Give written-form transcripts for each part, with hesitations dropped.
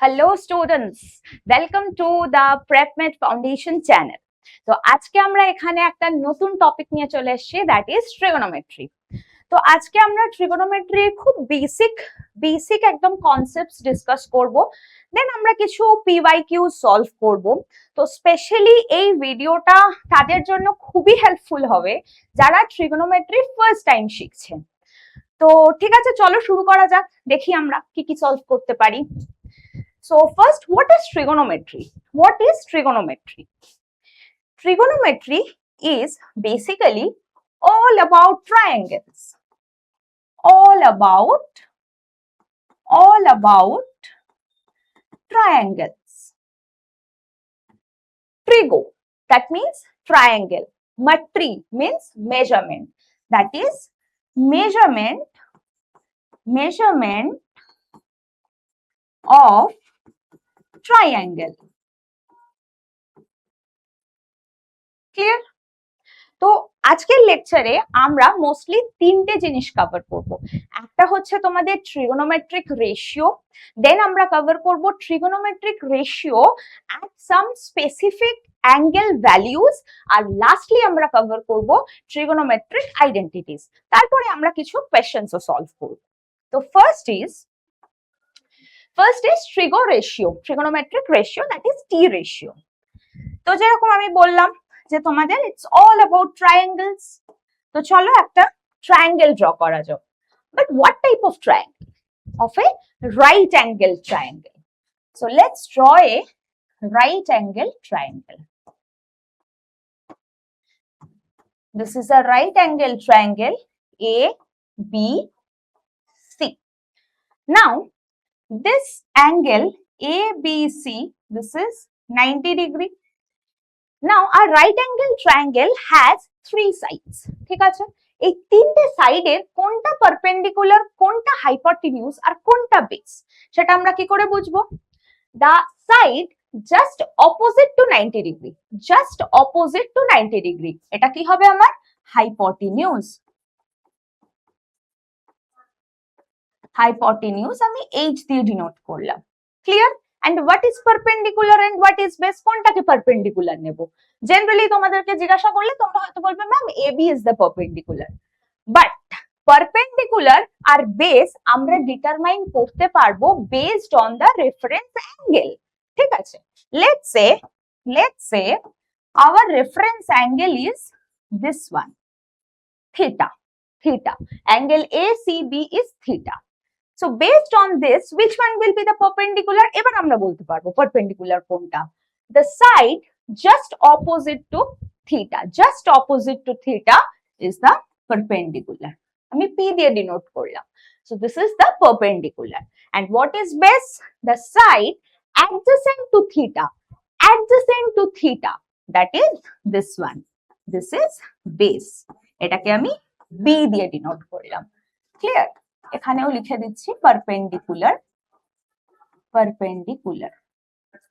Hello students, welcome to the PrepMed Foundation channel. তো আজকে আমরা এখানে একটা নতুন টপিক নিয়ে চলে এসেছি, দ্যাট ইজ ট্রিগোনোমেট্রি। তো আজকে আমরা ট্রিগোনোমেট্রির খুব বেসিক একদম কনসেপ্টস ডিসকাস করব, দেন আমরা কিছু পিওয়াইকিউ সলভ করব। তো স্পেশালি এই ভিডিওটা তাদের জন্য খুবই হেল্পফুল হবে যারা ট্রিগোনোমেট্রি ফার্স্ট টাইম শিখছেন। তো ঠিক আছে, চলো শুরু করা যাক, দেখি আমরা কি কি সলভ করতে পারি। So first, what is trigonometry? What is trigonometry? Trigonometry is basically all about triangles. All about triangles. Trigo, that means triangle. Matri means measurement. That is measurement of triangle. Clear? তো আজকের লেকচারে আমরা mostly তিনটে জিনিস cover করব। একটা হচ্ছে তোমাদের ট্রিগোনোমেট্রিক রেশিও, দেন আমরা কভার করব trigonometric ratio at some specific angle values, আর লাস্টলি আমরা কভার করব ট্রিগোনোমেট্রিক আইডেন্টিটিস। তারপরে আমরা কিছু কোয়েশ্চেনসও সলভ করব। তো first is trigonometric ratio, that is T ratio. তো যেরকম আমি বললাম যে তোমাদের ইটস অল অ্যাবাউট ট্রায়াঙ্গেলস। তো চলো একটা ট্রায়াঙ্গেল ড্র করা যাক। But what type of triangle? Of A right angle triangle. So let's draw A right angle triangle. This is a right angle triangle ABC. Now this angle ABC, this is 90 degree. Now a right angle triangle has three sides. ঠিক আছে, এই তিনটে সাইডের কোনটা perpendicular, কোনটা হাইপোটেনিউজ আর কোনটা base, সেটা আমরা কি করে বুঝবো? The side just opposite to 90 degree, just opposite to 90 degree, এটা কি হবে আমার হাইপোটেনিউজ। হাইপোটেনিউজ আমি H দিয়ে ডিনোট করলাম। Clear? And what is perpendicular and what is base? কোনটাকে পারপেন্ডিকুলার নেব? জেনারেলি তোমাদেরকে জিজ্ঞাসা করলে তোমরা হয়তো বলবে ma'am AB is the perpendicular, but perpendicular আর বেস আমরা ডিটারমাইন করতে পারবো based on the reference angle. ঠিক আছে, let's say our reference angle is this one, theta. Angle ACB is theta. So based on this, which one will be the perpendicular? এবার আমরা বলতে পারবো perpendicular কোনটা। The side just opposite to theta, is the perpendicular. আমি P দিয়ে denote করলাম। So this is the perpendicular. And what is base? The side adjacent to theta, that is this one. This is base. এটাকে আমি B দিয়ে denote করলাম। Clear? এখানেও লিখে দিচ্ছি পারপেন্ডিকুলার।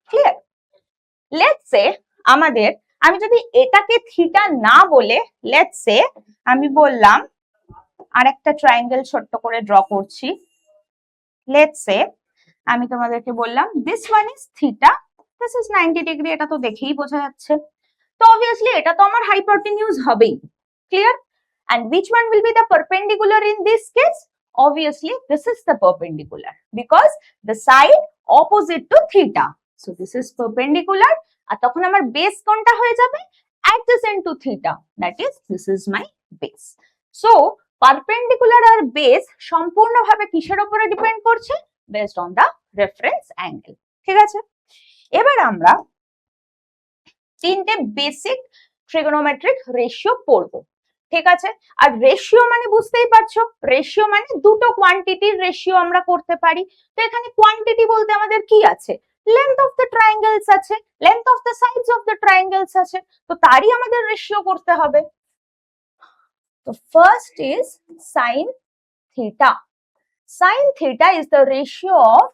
ক্লিয়ার? লেটস সে আমি যদি এটাকে থিটা না বলে লেটস সে আমি বললাম আর একটা ট্রায়াঙ্গেল ছোট্ট করে ড্র করছি। লেটস সে আমি তোমাদেরকে বললাম this one is theta, this is 90 degree, এটা তো দেখেই বোঝা যাচ্ছে। তো অবভিয়াসলি এটা তো আমার হাইপোটেনিউজ হবেই। Clear? And which one will be the perpendicular in this case? Obviously this is the perpendicular because the side opposite to theta. So this is perpendicular, আর তখন আমার বেস কোনটা হয়ে যাবে? Adjacent to theta, that is this is my base. So perpendicular আর base সম্পূর্ণভাবে কিসের উপরে depend করছে? Based on the reference angle. ঠিক আছে, এবার আমরা তিনটে বেসিক ট্রিগোনোমেট্রিক রেশিও পড়বো। ঠিক আছে, আর রেশিও মানে বুঝতেই পারছো, রেশিও মানে দুটো কোয়ান্টিটির রেশিও আমরা করতে পারি। তো এখানে কোয়ান্টিটি বলতে আমাদের কি আছে? লেন্থ অফ দ্য ট্রায়াঙ্গেলস আছে, length of the sides of the triangles আছে, তো তারই আমাদের রেশিও করতে হবে। তো first is sine theta. Sin theta is the ratio of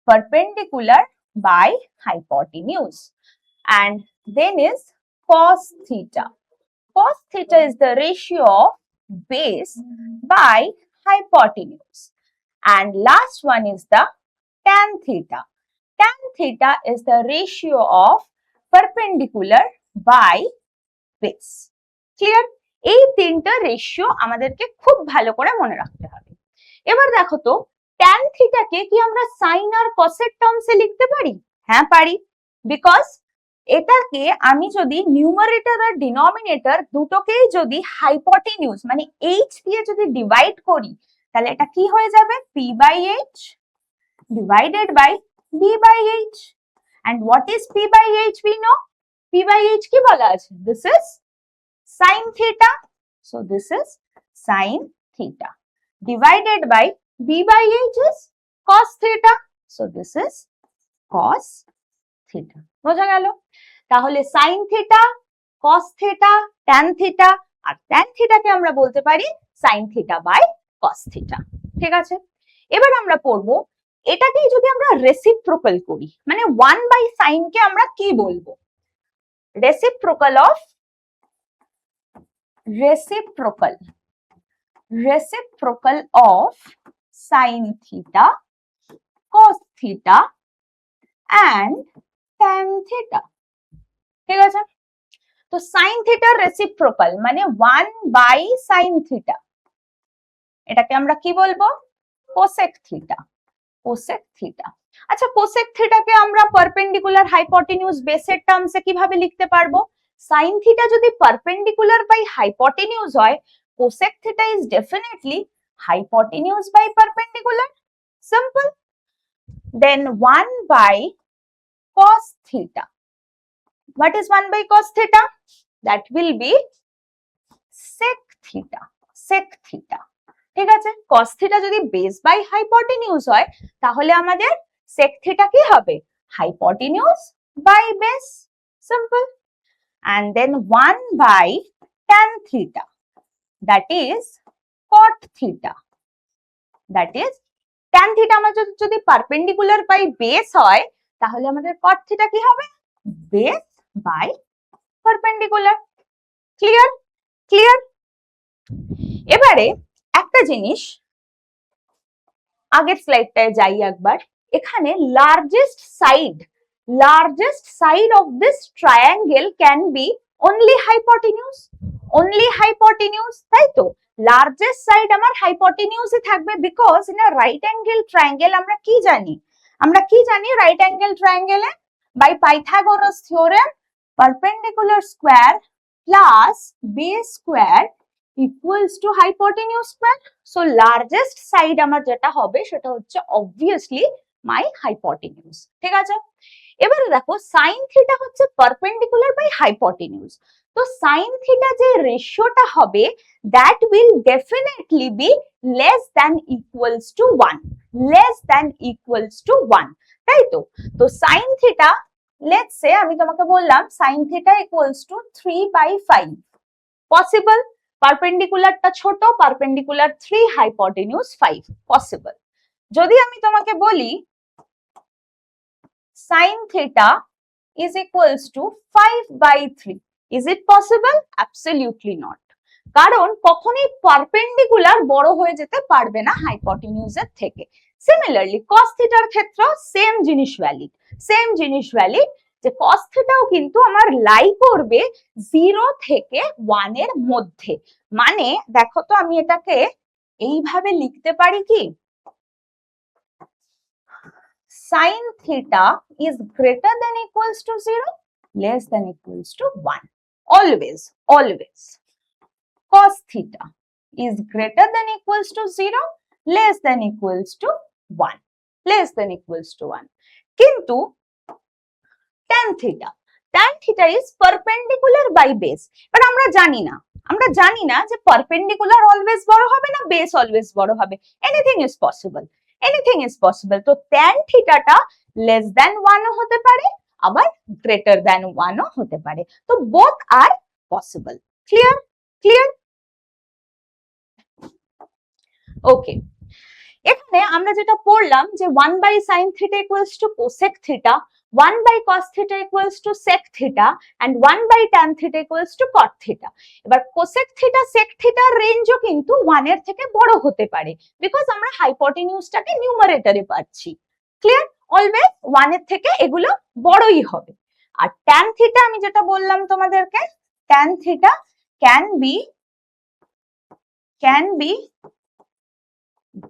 perpendicular by hypotenuse, and then is cos theta. Cos theta is the ratio of base by hypotenuse, and last one is the tan theta. Tan theta is the ratio of perpendicular by base. Clear? এই তিনটা ratio আমাদেরকে খুব ভালো করে মনে রাখতে হবে। এবার দেখো তো tan থিটাকে কি আমরা সাইন আর কসের টার্মসে লিখতে পারি? হ্যাঁ পারি, বিকজ এটাকে আমি যদি নিউমারেটর আর ডিনোমিনেটর দুটোকেই যদি হাইপোটেনিউজ মানে h দিয়ে যদি ডিভাইড করি, তাহলে এটা কি হয়ে যাবে? p by h divided by b by h. And what is p by h? We know p by h কি বলা আছে? This is sin theta. So this is sin theta divided by b by h is cos theta. So this is cos theta. বোঝা গেল? তাহলে sin theta, cos theta, tan theta, আর tan theta কে আমরা বলতে পারি sin theta by cos theta. ঠিক আছে? এবার আমরা পড়বো এটাকেই যদি আমরা রেসিপ্রোকাল করি, মানে 1 বাই sin কে আমরা কি বলবো? Reciprocal of sin theta, cos theta and tan theta. ঠিক আছে? তো sin theta রেসিপ্রোকাল মানে 1 বাই sin theta, এটাকে আমরা কি বলবো? cosec theta. cosec theta. আচ্ছা cosec theta কে আমরা পারপেন্ডিকুলার হাইপোটেনিউজ বেসের টার্মসে কিভাবে লিখতে পারবো? sin theta যদি পারপেন্ডিকুলার বাই হাইপোটেনিউজ হয়, cosec theta is definitely hypotenuse by perpendicular. Simple. Then 1 by cos theta. What is 1 by cos theta? That will be sec theta. sec theta. ঠিক আছে? cos theta যদি base by hypotenuse হয়, তাহলে আমাদের sec theta কি হবে? Hypotenuse by base. Simple. And then 1 by tan theta. That is cot theta. That is tan theta আমাদের যদি পারপেন্ডিকুলার বাই বেস হয়, তাহলে আমাদের cot theta কি হবে? Base by perpendicular. Clear? Clear? এবারে একটা জিনিস, আগের স্লাইডটায় যাই একবার। এখানে largest side of this triangle can be only hypotenuse, তাই তো? লার্জেস্ট সাইড আমার হাইপোটেনিউজই থাকবে, because in a right angle triangle আমরা কি জানি রাইট অ্যাঙ্গেল ট্রায়াঙ্গেলে by Pythagoras theorem perpendicular square plus base square equals to hypotenuse square. So largest side আমার যেটা হবে সেটা হচ্ছে obviously my hypotenuse. ঠিক আছে? এবারে দেখো sin theta হচ্ছে perpendicular by hypotenuse. তো sin theta যে রেশিওটা হবে that will definitely be less than equals to 1. তাই তো? তো sin theta, let's say আমি তোমাকে বললাম sin theta equals to 3 by 5. Possible? পারপেন্ডিকুলারটা ছোট, পারপেন্ডিকুলার 3, হাইপোটেনিউজ 5, পসিবল। যদি আমি তোমাকে বলি sin theta is equals to 5 by 3, is it possible? Absolutely not. কারণ কখনোই পারপেন্ডিকুলার বড় হয়ে যেতে পারবে না হাইপোটেনিউজের থেকে। সিমিলারলি cos থিটার ক্ষেত্রেও সেম জিনিস ভ্যালিড, যে cos থিটাও কিন্তু আমার লাই করবে 0 থেকে 1 এর মধ্যে। মানে দেখো তো আমি এটাকে এইভাবে লিখতে পারি কি, sin theta is greater than equals to 0, less than equals to 1. Always cos theta is greater than equals to 0, less than equals to 1. কিন্তু tan theta is perpendicular by base. But আমরা জানি না যে perpendicular always বড় হবে না base always বড় হবে। Anything is possible. তো tan theta টা less than 1 ও হতে পারে, আবার greater than 1 ও হতে পারে। তো both are possible. Clear? Okay. এখানে আমরা যেটা পড়লাম যে 1 by sin theta equals to cosec theta, 1 by cos theta equals to sec theta and 1 by tan theta equals to cot theta. এবার cosec theta sec theta রেঞ্জও কিন্তু 1 এর থেকে বড় হতে পারে, বিকজ আমরা হাইপোটেনিউজটাকে নিউমারেটরে পাচ্ছি। ক্লিয়ার? অলওয়েজ 1 এর থেকে এগুলো বড়ই হবে। আর tan থিটা আমি যেটা বললাম তোমাদেরকে, tan theta can be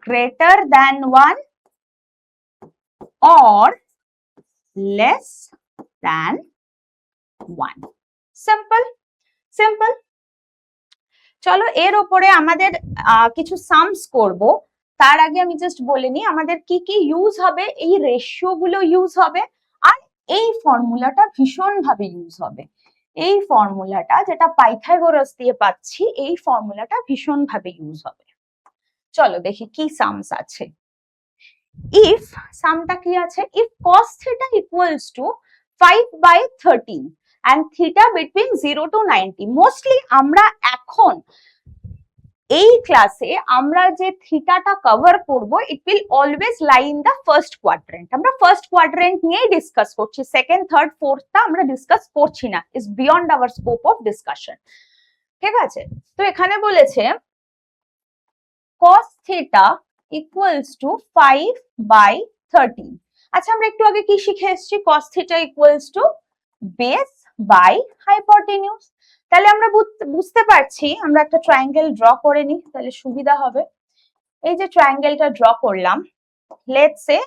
greater than 1 or less than 1. Simple simple. চলো এর উপরে আমাদের কিছু সামস করব, তার আগে আমি জাস্ট বলে নিই আমাদের কি কি ইউজ হবে। এই রেশিও গুলো ইউজ হবে, আর এই ফর্মুলাটা ভীষণ ভাবে ইউজ হবে। এই ফর্মুলাটা যেটা পাইথাগোরাস দিয়ে পাচ্ছি, এই ফর্মুলাটা ভীষণ ভাবে ইউজ হবে। চলো দেখি কি সামস আছে। ইফ সামটা কি আছে, if cos theta equals to 5/13 and theta between 0 to 90, mostly আমরা এখন এই ক্লাসে আমরা যে থিটাটা কভার করব, it will always lie in the first quadrant. আমরা ফার্স্ট কোয়াড্রেন্ট নিয়েই ডিসকাস করছি, সেকেন্ড থার্ড ফোর্থটা আমরা ডিসকাস করছি না, is beyond our scope of discussion. ঠিক আছে, তো এখানে বলেছে cos theta equals to 5/13। আচ্ছা আমরা একটু আগে কি শিখে এসেছি, cos theta equals to base by hypotenuse। তাহলে আমরা বুঝতে পারছি, আমরা একটা ট্রায়াঙ্গেল ড্র করে নিই তাহলে সুবিধা হবে। এই যে ট্রায়াঙ্গেলটা ড্র করলাম, লেটস সে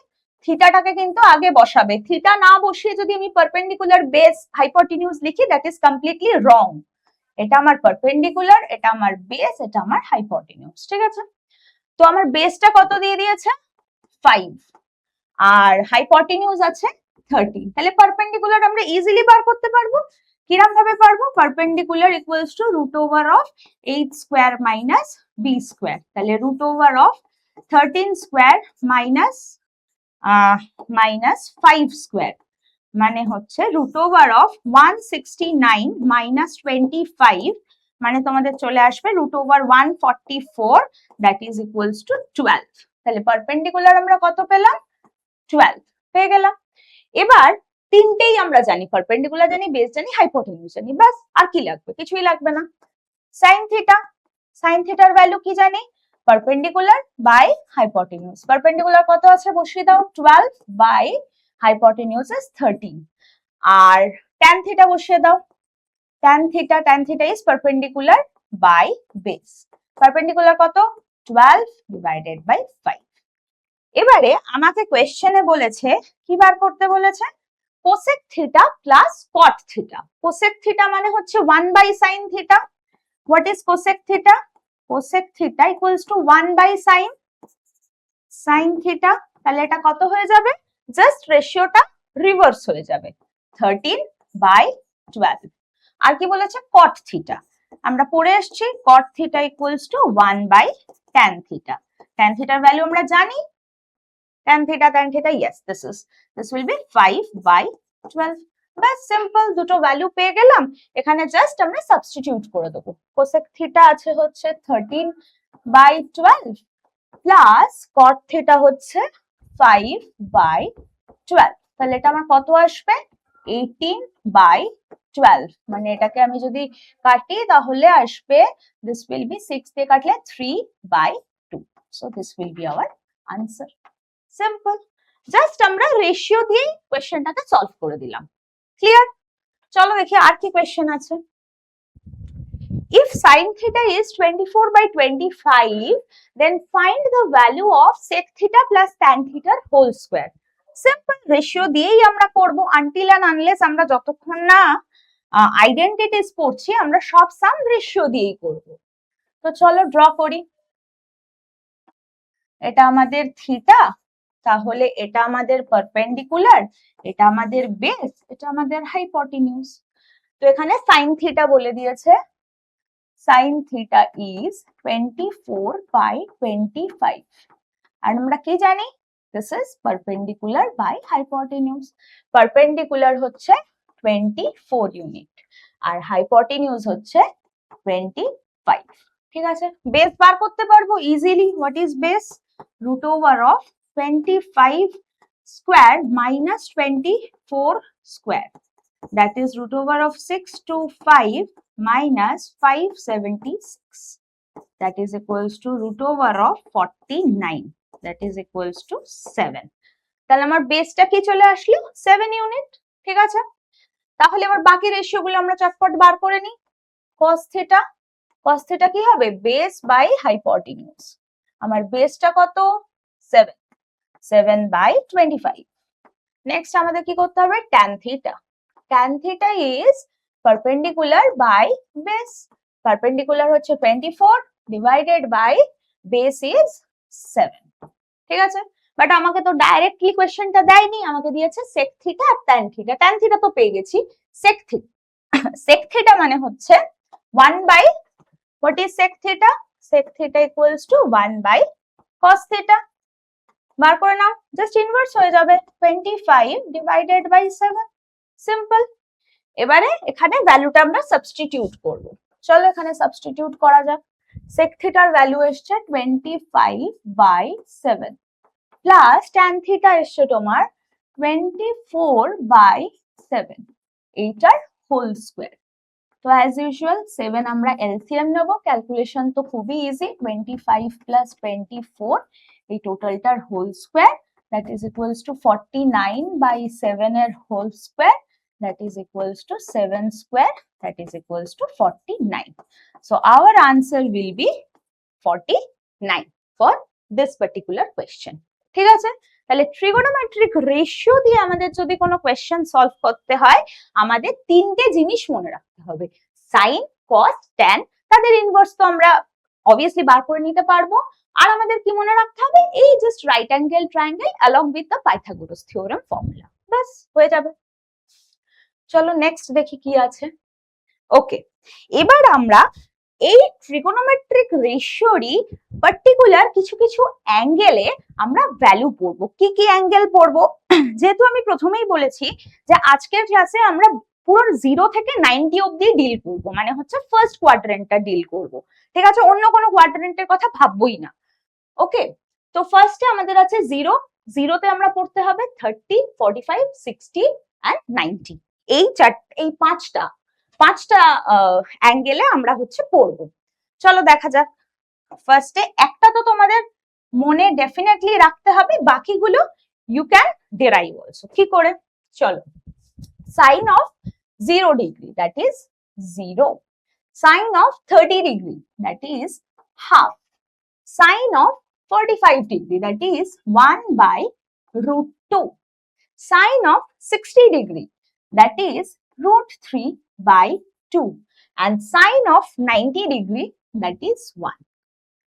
থিটাটাকে কিন্তু আগে বসাবে। থিটা না বসিয়ে যদি আমি পারপেন্ডিকুলার বেস হাইপোটেনিউজ লিখি, দ্যাট ইজ কমপ্লিটলি রং। এটা আমার পারপেন্ডিকুলার, এটা আমার বেস, এটা আমার হাইপোটেনিউজ। ঠিক আছে, তো আমার বেসটা কত দিয়ে দিয়েছে 5 আর হাইপোটেনিউজ আছে 13। তাহলে পারপেন্ডিকুলার আমরা ইজিলি বার করতে পারবো। কিরকম ভাবে পারবো, perpendicular equals to √8 square minus b square. তাহলে √of 13 স্কয়ার মাইনাস 5 স্কয়ার মানে হচ্ছে √of 169 মাইনাস 25 মানে তোমাদের চলে আসবে √144, দ্যাট ইজ ইকুয়ালস টু 12। তাহলে পারপেন্ডিকুলার আমরা কত পেলাম 12 পেয়ে গেলাম। এবার তিনটেই আমরা জানি, পারপেন্ডিকুলার জানি, বেস জানি, হাইপোটেনিউজ জানি, বাস আর কি লাগবে, কিছুই লাগবে না। সাইন থিটা, সাইন থিটার ভ্যালু কি জানি, পারপেন্ডিকুলার বাই হাইপোটেনিউজ। পারপেন্ডিকুলার কত আছে বসিয়ে দাও 12 বাই হাইপোটেনিউজ ইজ 13। আর tan থিটা বসিয়ে দাও, tan theta is perpendicular by base। Perpendicular কত 12 ডিভাইডেড বাই 5। এবারে আমাকে কোশ্চেনে বলেছে কি বার করতে বলেছে, cosec theta plus cot theta। cosec theta মানে হচ্ছে 1/sin theta। what is cosec theta? cosec theta equals to 1/sin theta। তাহলে এটা কত হয়ে যাবে, জাস্ট রেশিওটা রিভার্স হয়ে যাবে 13/12। আর কি বলেছে cot theta, আমরা পড়ে এসেছি cot theta equals to 1/tan theta। tan theta এর ভ্যালু আমরা জানি, tan theta, yes, this will be 5/12। Bus simple, দুটো ভ্যালু পেয়ে গেলাম। এখানে জাস্ট আমরা সাবস্টিটিউট করে দেবো। cosec theta আছে হচ্ছে 13/12 প্লাস cot theta হচ্ছে 5/12। তাহলে এটা আমার কত আসবে 18/12। মানে এটাকে আমি যদি কাটি তাহলে আসবে, this will be 6 দিয়ে কাটলে 3/2। so this will be our answer। Simple, just আমরা রেশিও দিয়ে কোশ্চেনটাকে সলভ করে দিলাম। ক্লিয়ার? চলো দেখি আর কি কোশ্চেন আছে। If sin theta is 24/25, then find the value of sec theta plus tan theta whole square। Simple, ratio দিয়েই আমরা করব, আনটিল এন্ড আনলেস আমরা যতক্ষণ না আইডেন্টিটিস পড়ছি আমরা সব সাম রেশিও দিয়েই করব। তো চলো ড্র করি। এটা আমাদের থিটা, তাহলে এটা আমাদের পারপেন্ডিকুলার, এটা আমাদের বেস, এটা আমাদের হাইপোটেনিউজ। তো এখানে sin থিটা বলে দিয়েছে, sin theta is 24/25। আর আমরা কি জানি, this is perpendicular by hypotenuse। Perpendicular হচ্ছে 24 ইউনিট আর হাইপোটেনিউজ হচ্ছে 25। ঠিক আছে, বেস বার করতে পারবো easily. What is base? √of 25 square minus 24 square, that is √of 625 minus 576, that is equals to √of 49, that is equals to 7। তাহলে আমার বেসটা কি চলে আসলো 7 ইউনিট। ঠিক আছে, তাহলে এবার বাকি রেশিও গুলো আমরা চটপট বার করে নিই। cos থিটা, cos থিটা কি হবে বেস বাই হাইপোটেনিউজ। আমার বেসটা কত 7, 7 বাই 25। নেক্সট আমাদের কি করতে হবে tan theta, tan theta is perpendicular by base, perpendicular হচ্ছে 24 ডিভাইডেড বাই বেস ইজ 7। ঠিক আছে, বাট আমাকে তো ডাইরেক্টলি কোশ্চেনটা দেয়নি, আমাকে দিয়েছে sec থিটা আর tan থিটা। tan থিটা তো পেয়ে গেছি, sec থিটা, sec থিটা মানে হচ্ছে 1 by what is sec theta? Sec theta equals to 1 by cos theta. বার করে নাও, জাস্ট ইনভার্স হয়ে যাবে 25 ডিভাইডেড বাই 7, সিম্পল। এবারে এখানে ভ্যালুটা আমরা সাবস্টিটিউট করব। চলো এখানে সাবস্টিটিউট করা যাক। sec থিটার ভ্যালু এসছে 25 বাই 7 প্লাস tan থিটা এসছে তোমার 24 বাই 7, এইটার হোল স্কয়ার। তো অ্যাজ ইউজুয়াল 7 আমরা এলসিএম নেব, ক্যালকুলেশন তো খুবই ইজি, 25 প্লাস 24 এই টোটালটার whole square that is equals to 49 by 7 এর whole square that is equals to 7 square that is equals to 49. So our answer will be 49 for this particular question. ঠিক আছে, তাহলে trigonometric ratio দিয়ে আমাদের যদি কোনো কোয়েশ্চেন সলভ করতে হয় আমাদের তিনটে জিনিস মনে রাখতে হবে, সাইন, কস, ট্যান, তাদের ইনভার্স তো আমরা অবভিয়াসলি বার করে নিতে পারবো। আর আমাদের কি মনে রাখতে হবে, এই just right angle triangle along with the Pythagoras theorem formula, বাস হয়ে যাবে। চলো নেক্সট দেখি কি আছে। ওকে, এবার আমরা এই ট্রিগোনোমেট্রিক রেশিওরই পার্টিকুলার কিছু কিছু অ্যাঙ্গেলে আমরা ভ্যালু পড়বো। কি কি অ্যাঙ্গেল পড়বো, যেহেতু আমি প্রথমেই বলেছি যে আজকের ক্লাসে আমরা পুরো 0 থেকে 90 অবধি ডিল করব, মানে হচ্ছে ফার্স্ট কোয়াড্রেন্টটা ডিল করব। ঠিক আছে, অন্য কোনো কোয়াড্রেন্টের কথা ভাববোই না। ওকে, তো ফার্স্টে আমাদের আছে 0, 0তে আমরা পড়তে হবে 30, 45, 60 এন্ড 90। এই পাঁচটা অ্যাঙ্গেলে আমরা হচ্ছে পড়বো। চলো দেখা যাক। ফার্স্টে একটা তো তোমাদের মনে ডেফিনেটলি রাখতে হবে, বাকিগুলো ইউ ক্যান ডেরাইভ অলসো। কি করে, চলো। Sine of 0 degree that is 0, sine of 30 degree that is half, sine of 45 degree that is 1 by √2, sine of 60 degree that is √3 by 2 and sine of 90 degree that is 1.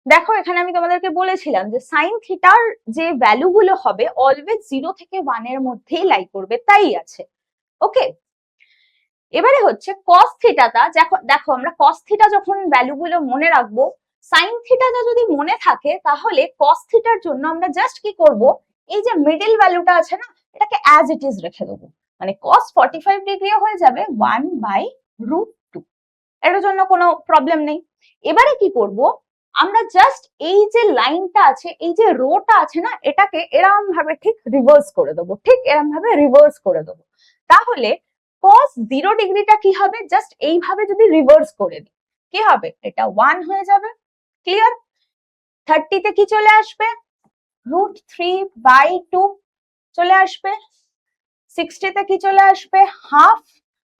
দেখো এখানে আমি তোমাদেরকে বলেছিলাম যে sign থিটার যে ভ্যালু গুলো হবে অলওয়েজ 0 থেকে 1 এর মধ্যেই লাই করবে, তাই আছে। ওকে, এবারে হচ্ছে cos থিটাটা, দেখো আমরা cos থিটা যখন ভ্যালু গুলো মনে রাখবো, সাইন থিটাটা যদি মনে থাকে তাহলে cos থিটার জন্য আমরা জাস্ট কি করব, এই যে মিডল ভ্যালুটা আছে না এটাকে অ্যাজ ইট ইজ রেখে দেবো, মানে cos 45 ডিগ্রি হয়ে যাবে 1 বাই √2, এটার জন্য কোনো প্রবলেম নেই। এবারে কি করব, আমরা জাস্ট এই যে লাইনটা আছে, এই যে রোটা আছে না, এটাকে এরকম ভাবে ঠিক রিভার্স করে দেবো, ঠিক এরকম ভাবে রিভার্স করে দেবো। তাহলে cos 0 ডিগ্রিটা কি হবে, জাস্ট এইভাবে যদি রিভার্স করে দিই কি হবে, এটা 1 হয়ে যাবে। ক্লিয়ার? 30 তে কি চলে আসবে, √3 বাই 2 চলে আসবে, 60 তে কি চলে আসবে হাফ,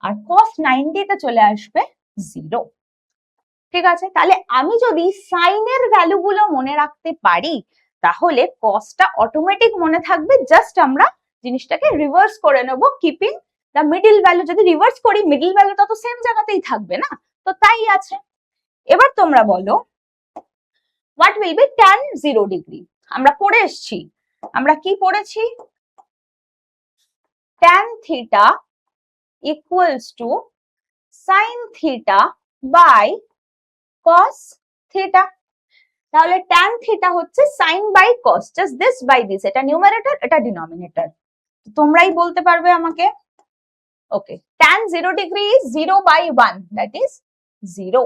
আর cos 90 তে চলে আসবে 0। ঠিক আছে, তাহলে আমি যদি সাইনের ভ্যালু গুলো মনে রাখতে পারি তাহলে কসটা অটোমেটিক মনে থাকবে, জাস্ট আমরা জিনিসটাকে রিভার্স করে নেব, কিপিং দ্য মিডল ভ্যালু। যদি রিভার্স করি মিডল ভ্যালুটা তো সেম জায়গাতেই থাকবে না, তো তাই আছে। এবার তোমরা বলো what will be tan 0 degree. আমরা পড়ে এসেছি, আমরা কি পড়েছি, tan theta equals to sin theta by cos theta। তাহলে tan theta হচ্ছে sin by cos, just this by this, এটা নিউমারেটর এটা ডিনোমিনেটর, তোমরাই বলতে পারবে আমাকে। ওকে, tan 0 degree is 0 by 1 that is 0,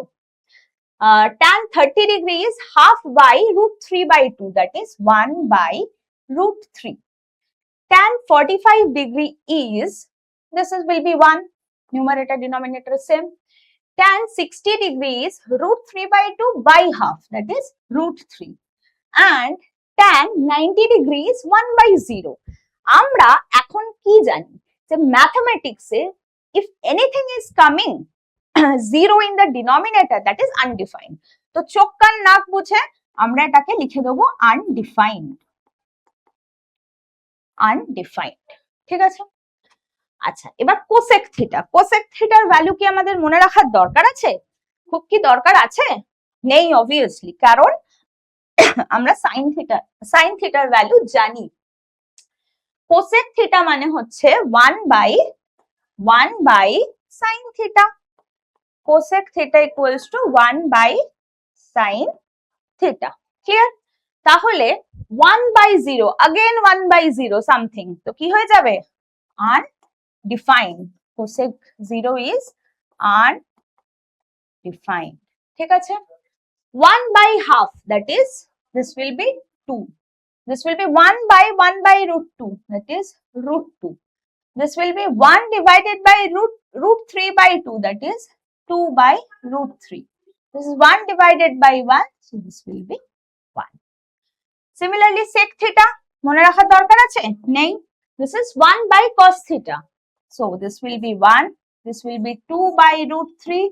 tan 30 degree is half by √3 by 2 that is 1 by √3, tan 45 degree is, this is will be 1, numerator denominator same, tan 60 degree is √3 by 2 by half that is √3, and tan 90 degree is 1 by 0. আমরা এখন কি জানি যে ম্যাথমেটিক্সে if anything is coming zero in the denominator, that is undefined. তো চোখ কান নাক বুঝে আমরা এটাকে লিখে দেবো undefined. undefined, ঠিক আছে? আচ্ছা, এবার কোসেক থিটা। কোসেক থিটার ভ্যালু কি আমাদের মনে রাখার দরকার আছে? খুব কি দরকার আছে? নেই অবভিয়াসলি, কারণ আমরা সাইন থিটার ভ্যালু জানি। কোসেক থিটা মানে হচ্ছে 1 by sine theta. Cosec theta equals to 1 by sine theta. Clear? তাহলে 1 বাই 0, अगेन 1 বাই 0 সামথিং, তো কি হয়ে যাবে? undefined. cosec 0 is undefined. ঠিক আছে? 1 by half, that is this will be 2. This will be 1 by root 2, that is root 2. This will be 1 divided by root 3 by 2, that is 2 by root 3. This is 1 divided by 1, so this will be 1. Similarly, sec theta মনে রাখার দরকার আছে? নেই। This is 1 by cos theta. So this will be 1, this will be 2 by root 3,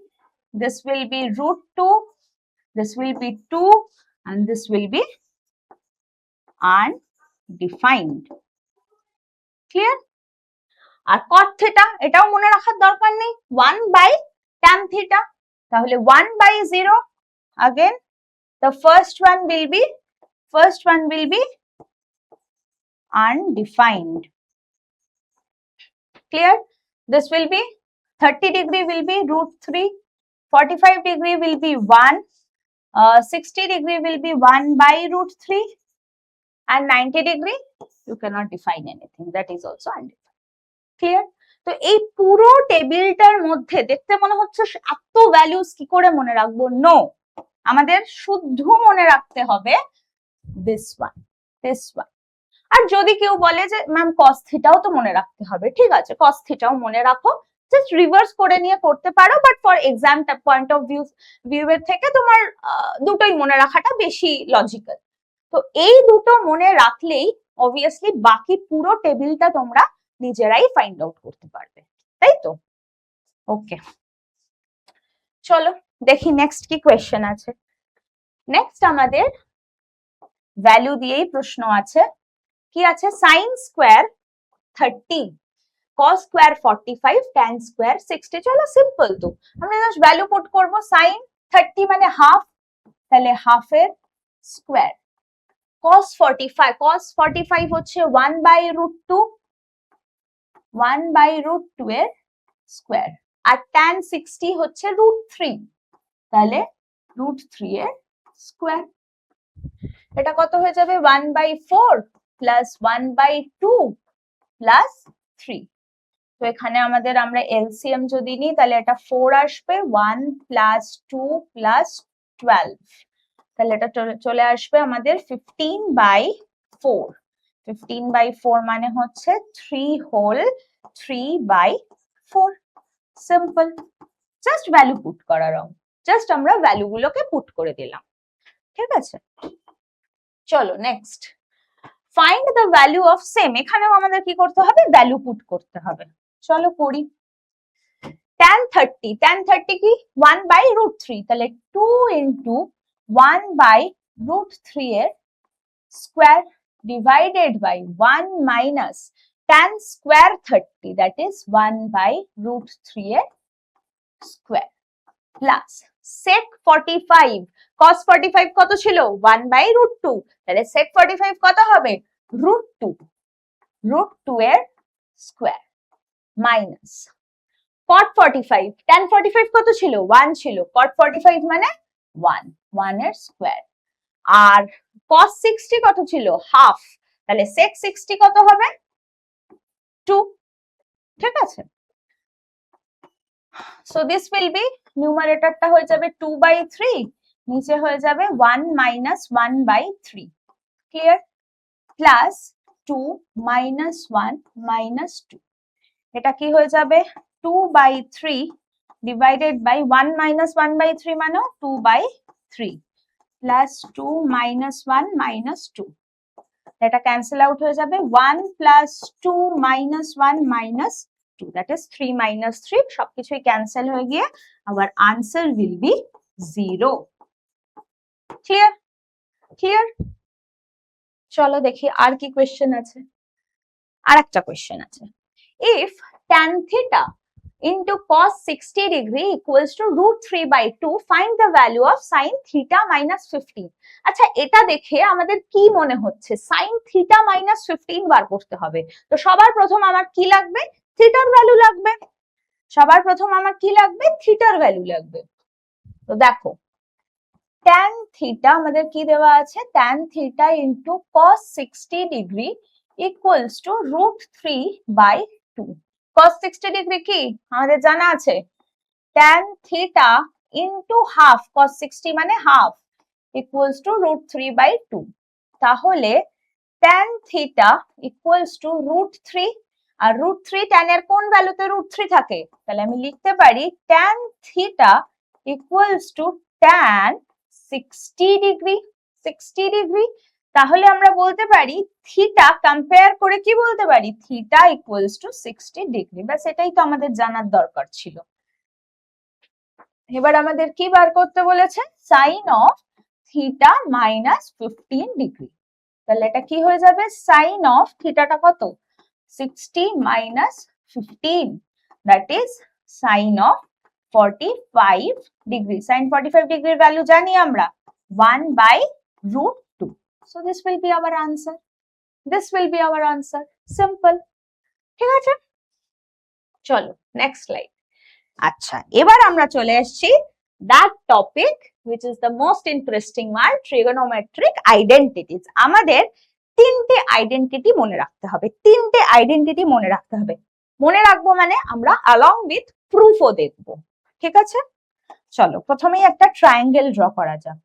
this will be root 2, this will be 2, and this will be undefined. Clear? R cot theta এটাও মনে রাখার দরকার নেই, 1 by tan theta. তাহলে 1 by 0, again the first one will be undefined. Clear? This will be 30 degree will be root 3, 45 degree will be 1, 60 degree will be 1 by root 3, and 90 degree you cannot define anything, that is also undefined. Clear? তো এই পুরো টেবিলটার মধ্যে দেখতে মনে হচ্ছে এত values কি করে মনে রাখবো? নো, আমাদের শুদ্ধ মনে রাখতে হবে this one. আর যদি কেউ বলে যে ম্যাম cos থিটাও তো মনে রাখতে হবে, ঠিক আছে, cos থিটাও মনে রাখো, জাস্ট রিভার্স করে নিয়ে করতে পারো, but for exam point of view এর থেকে তোমার দুটোই মনে রাখাটা বেশি লজিক্যাল। তো এই দুটো মনে রাখলেই অবভিয়াসলি বাকি পুরো টেবিলটা তোমরা নিজেরাই ফাইন্ড আউট করতে পারবে, তাই তো? ওকে, চলো দেখি নেক্সট কি কোয়েশ্চেন আছে। নেক্সট আমাদের ভ্যালু দিয়েই প্রশ্ন আছে। কি আছে? sin square 30, cos square 45, tan square 60। চলো সিম্পল, তো আমরা জাস্ট ভ্যালু পুট করব। sin 30 মানে হাফ, তাহলে হাফ এর স্কয়ার। cos 45 হচ্ছে 1 বাই রুট 2, 1 বাই রুট 2 এর স্কয়ার। আর tan 60 হচ্ছে রুট 3, তাহলে রুট 3 এর স্কয়ার। এটা কত হয়ে যাবে? 1 বাই 4 প্লাস 1 বাই 2 প্লাস 3। তো এখানে আমাদের আমরা এলসিএম যদি নিই তাহলে এটা 4 আসবে, 1 প্লাস 2 প্লাস 12, তাহলে এটা চলে আসবে আমাদের 15 বাই 4। 15 বাই 4 মানে হচ্ছে 3 whole 3 by 4। Simple, just value put করা রং, জাস্ট আমরা ভ্যালু গুলোকে পুট করে দিলাম, ঠিক আছে? চলো next, find the value of same. এখানেও আমাদের কি করতে হবে? ভ্যালু পুট করতে হবে। চলো করি। tan 30 কি? 1 বাই রুট 3, তাহলে 2 ইন্টু 1 বাই রুট 3 এর square divided by 1 minus tan square 30, that is 1 by root 3 এর স্কয়ার, প্লাস sec 45, cos 45 কত ছিল? 1 বাই রুট 2, তাহলে sec 45 কত হবে? রুট 2 এর স্কয়ার, মাইনাস cot 45, tan 45 কত ছিল? 1 ছিল, cot 45 মানে 1 এর স্কয়ার। আর cos 60 কত ছিল? হাফ, তাহলে sec 60 কত হবে? 2, ঠিক আছে? So this will be, নিউমারেটরটা হয়ে যাবে 2 by 3, নিচে হয়ে যাবে 1 minus 1 by 3, clear? Plus 2 minus 1 minus 2, এটা কি হয়ে যাবে? 2 by 3 divided by 1 minus 1 by 3 মানে 2 by 3 plus 2 minus 1 minus 2, এটা ক্যান্সেল আউট হয়ে যাবে 1 plus 2 minus 1 minus 2 that is 3 minus 3 সবকিছুই ক্যান্সেল হয়ে গিয়ে hour answer will be 0 clear clear চলো দেখি আর কি কোশ্চেন আছে আর একটা কোশ্চেন আছে if tan theta into cos 60 degree equals to root 3 by 2 find the value of sin theta minus 15 আচ্ছা এটা দেখে আমাদের কি মনে হচ্ছে sin theta minus 15 বার করতে হবে তো সবার প্রথম আমার কি লাগবে থিটার ভ্যালু লাগবে সবার প্রথম আমার কি লাগবে থিটার ভ্যালু লাগবে তো দেখো tan theta আমাদের কি দেওয়া আছে tan theta into cos 60 degree equals to root 3 by 2 cos 60 degree কি আমাদের জানা আছে tan theta into half cos 60 মানে half equals to root 3 by 2 তাহলে tan theta equals to root 3 R root 3 tan এর কোন ভ্যালুতে root 3 থাকে তাহলে আমি লিখতে পারি tan theta equals to tan 60 degree তাহলে আমরা বলতে পারি থিটা কম্পেয়ার করে কি বলতে পারি থিটা ইকুয়ালস টু 60 ডিগ্রি বাস এটাই তো আমাদের জানার দরকার ছিল এবার আমাদের কি বার করতে বলেছে sine of theta minus 15 degree তাহলে এটা কি হয়ে যাবে সাইন অফ থিটাটা কত 60 minus 15 that is sine of 45 degree sine 45 ডিগ্রির ভ্যালু জানি আমরা 1 by root 2 so this will be our answer simple ঠিক আছে চলো নেক্সট স্লাইড আচ্ছা এবার আমরা চলে এসেছি that topic which is the most interesting one trigonometric identities আমাদের তিনটে আইডেন্টিটি মনে রাখতে হবে মনে রাখবো মানে আমরা along with প্রুফও দেখব ঠিক আছে চলো প্রথমেই একটা ট্রায়াঙ্গেল ড্র করা যাক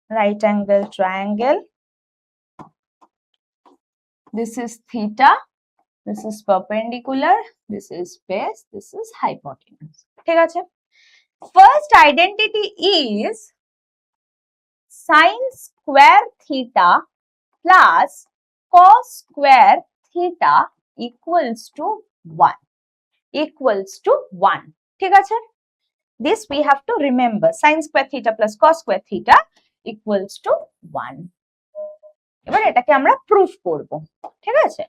right angle triangle this is theta this is perpendicular this is base this is hypotenuse ঠিক আছে first identity is sin square theta plus cos square theta equals to 1 ঠিক আছে this we have to remember sin square theta plus cos square theta equals to 1 এবার এটাকে আমরা proof করব ঠিক আছে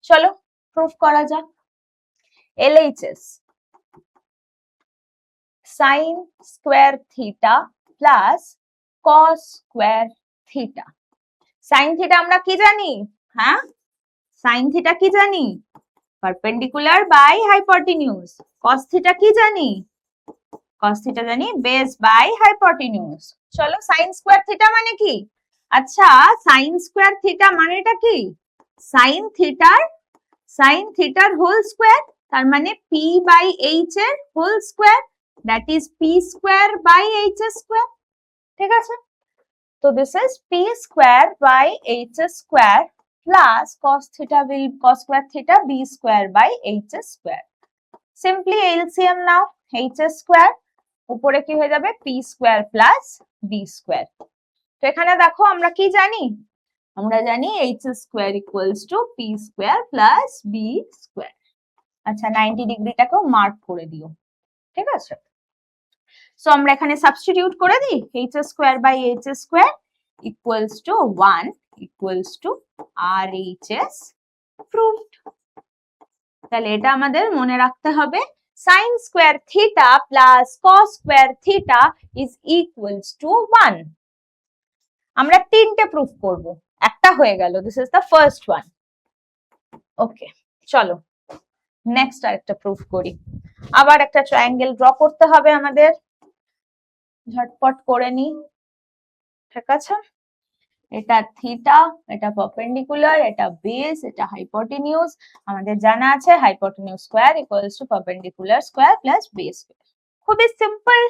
চলো প্রুফ করা যাক LHS sin square theta plus cos square theta sin theta আমরা কি জানি হ্যাঁ sin theta কি জানি perpendicular by hypotenuse cos theta কি জানি cos theta জানি base by hypotenuse চলো sin square theta মানে কি আচ্ছা sin square theta মানেটা কি sin theta whole square তার মানে p by h এর whole square that is p square by h square ঠিক আছে তো this is p square by h square plus cos square theta b square by h square simply LCM now h square উপরে কি হয়ে যাবে p square plus b square তো এখানে দেখো আমরা কি জানি আমরা জানি h square equals to p square plus b square আচ্ছা 90 ডিগ্রিটাকেও মার্ক করে দিও ঠিক আছে সো আমরা এখানে সাবস্টিটিউট করে দিই h square by h square equals to 1 equals to RHS proved তাহলে এটা আমাদের মনে রাখতে হবে sin square theta plus cos square theta is equals to 1 আমরা তিনটে প্রুফ করব একটা হয়ে গেল this is the first one ওকে চলো নেক্সট আরেকটা প্রুফ করি আবার একটা ট্রায়াঙ্গেল ড্র করতে হবে আমাদের ঝটপট করে নি ঠিক আছে এটা থিটা এটা পারপেন্ডিকুলার এটা বেস এটা হাইপোটেনিউজ আমাদের জানা আছে হাইপোটেনিউজ square equals two perpendicular square plus base square খুবই সিম্পল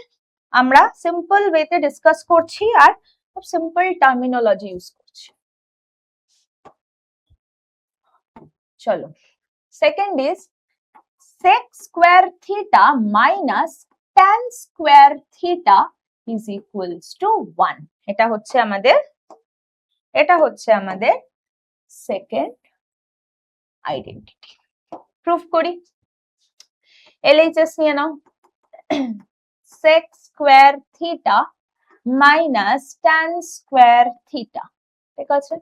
আমরা সিম্পল ওয়েতে ডিসকাস করছি আর খুব সিম্পল টার্মিনোলজি ইউজ করছি চলো second is sec square theta minus tan square theta is equals to 1। এটা হচ্ছে আমাদের সেকেন্ড আইডেন্টিটি। প্রুফ করি। এলএইচএস নিয়ে নাও। sec square theta minus tan square theta, ঠিক আছে।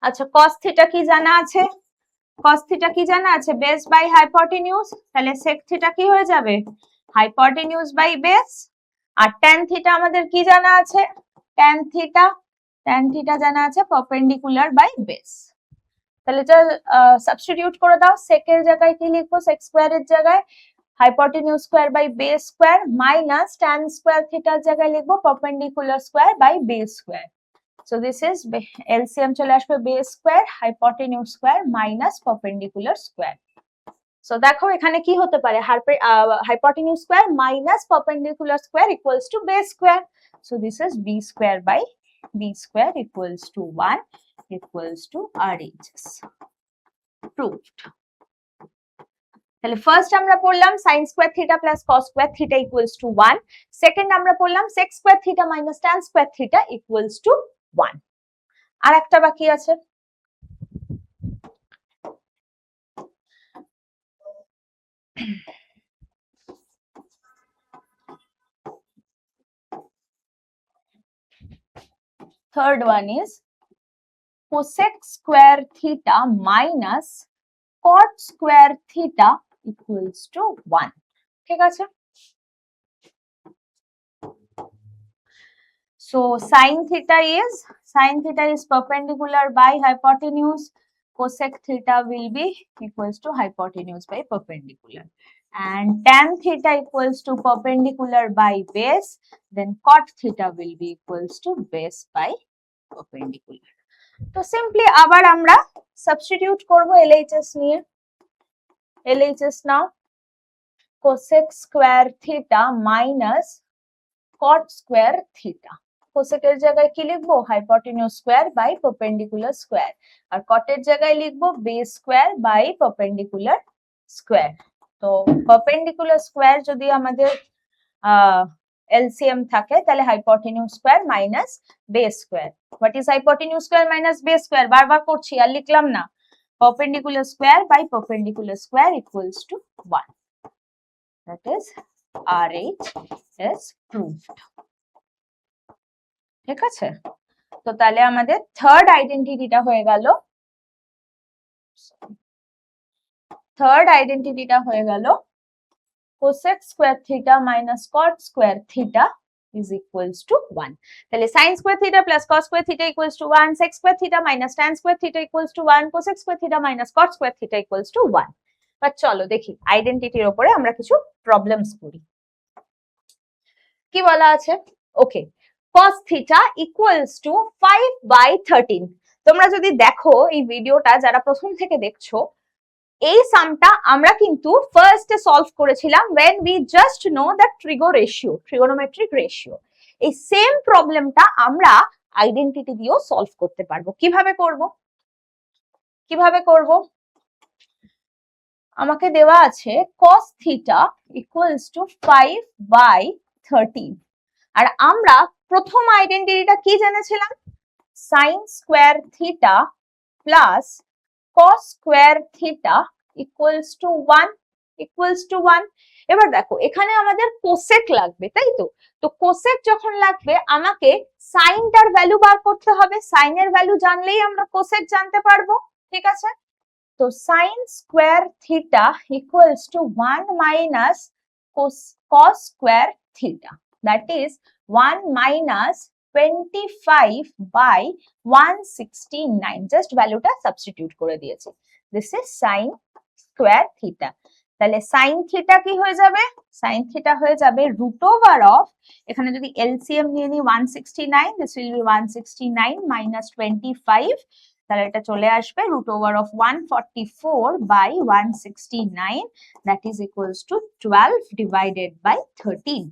আচ্ছা cos থিটা কি জানা আছে? cos থিটা কি জানা আছে? Base by hypotenuse. তাহলে sec থিটা কি হয়ে যাবে? Hypotenuse by base. আর tan থিটা আমাদের কি জানা আছে? tan থিটা জানা আছে পারপেন্ডিকুলার বাই বেস। তাহলে এটা সাবস্টিটিউট করে দাও। sec এর জায়গায় কি লিখবো? sec স্কয়ার এর জায়গায় hypotenuse square by base square minus tan square থিটার জায়গায় লিখবো perpendicular square by base square. So this is LCM চলে আসবে base square hypotenuse square minus perpendicular square. So দেখো এখানে কি হতে পারে? Hypotenuse square minus perpendicular square equals to base square. So this is b square by b square equals to 1 equals to RHS। Proved. তাহলে first আমরা পড়লাম sin square theta plus cos square theta equals to 1। Second আমরা পড়লাম sec square theta minus tan square theta equals to 1। আর একটা বাকি আছে। Third one is cosec square theta minus cot square theta equals to 1. ঠিক আছে? So sin theta is perpendicular by hypotenuse. Cosec theta will be equals to hypotenuse by perpendicular. And tan theta equals to perpendicular by base. Then cot theta will be equals to base by perpendicular. তো simply আবার আমরা substitute করব LHS নিয়ে। LHS নাও। cosec square theta minus cot square theta. cosec এর জায়গায় কি লিখবো? Hypotenuse square by perpendicular square. আর cot এর জায়গায় লিখবো base square by perpendicular square. তো পারপেন্ডিকুলার স্কয়ার যদি আমাদের LCM থাকে তাহলে hypotenuse square minus base square. What is hypotenuse square minus base square? বারবার করছি আর লিখলাম না। Perpendicular square by perpendicular square equals to 1। That is RHS proved. ঠিক আছে? তো তাহলে আমাদের থার্ড আইডেন্টিটিটা হয়ে গেল। cosec square theta minus cot square theta is equals to 1. তাহলে sin square theta plus cos square theta equals to 1, sec square theta minus tan square theta equals to 1, cosec square theta minus cot square theta equals to 1. But চলো দেখি আইডেন্টিটির উপরে আমরা কিছু problems করি। কি বলা আছে? ওকে, cos theta equals to 5/13। তোমরা যদি দেখো এই ভিডিওটা যারা প্রথম থেকে দেখছো, এই সামটা আমরা কিন্তু ফার্স্টে সলভ করেছিলাম when we just know the trigonometric ratio। এই সেম প্রবলেমটা আমরা আইডেন্টিটি দিয়েও সলভ করতে পারবো। কিভাবে করব? আমাকে দেওয়া আছে cos theta equals to 5/13। আর আমরা প্রথম আইডেন্টিটিটা কি জেনেছিলাম? sin square theta plus cos square theta equals to 1। এবার দেখো এখানে আমাদের কোসেক লাগবে, তাই তো? তো কোসেক যখন লাগবে আমাকে সাইনটার ভ্যালু বার করতে হবে। সাইনের ভ্যালু জানলেই আমরা কোসেক জানতে পারবো। ঠিক আছে? তো sin square theta equals to 1 minus cos square theta, that is 1 minus 25/169। Just ভ্যালুটা সাবস্টিটিউট করে দিয়েছি। This is sin square theta. তাহলে sin থিটা কি হয়ে যাবে? sin থিটা হয়ে যাবে √ওভার অফ, এখানে যদি LCM নিয়ে নিই 169, দিস উইল বি 169 minus 25, তাহলে এটা চলে আসবে √over of 144/169, that is equals two 12/13।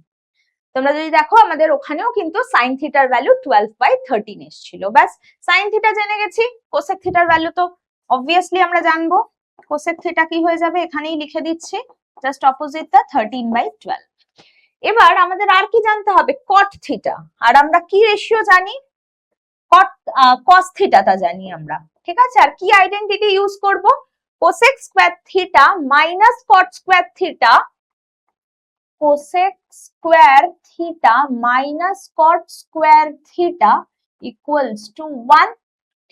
তোমরা যদি দেখো আমাদের ওখানেও কিন্তু sin থিটার ভ্যালু 12/13 এসেছিল। ব্যাস sin থিটা জেনে গেছি। কোসেক থিটার ভ্যালু তো অবভিয়াসলি আমরা জানবো। কোসেক থিটা কি হয়ে যাবে? এখানেই লিখে দিচ্ছি, জাস্ট অপোজিট দা 13/12। এবার আমাদের আর কি জানতে হবে, কট থিটা। আর আমরা কি রেশিও জানি, কট কস থিটাটা জানি আমরা, ঠিক আছে। আর কি আইডেন্টিটি ইউজ করব, cosec square theta minus cot square theta, cosec square theta minus cot square theta equals to 1,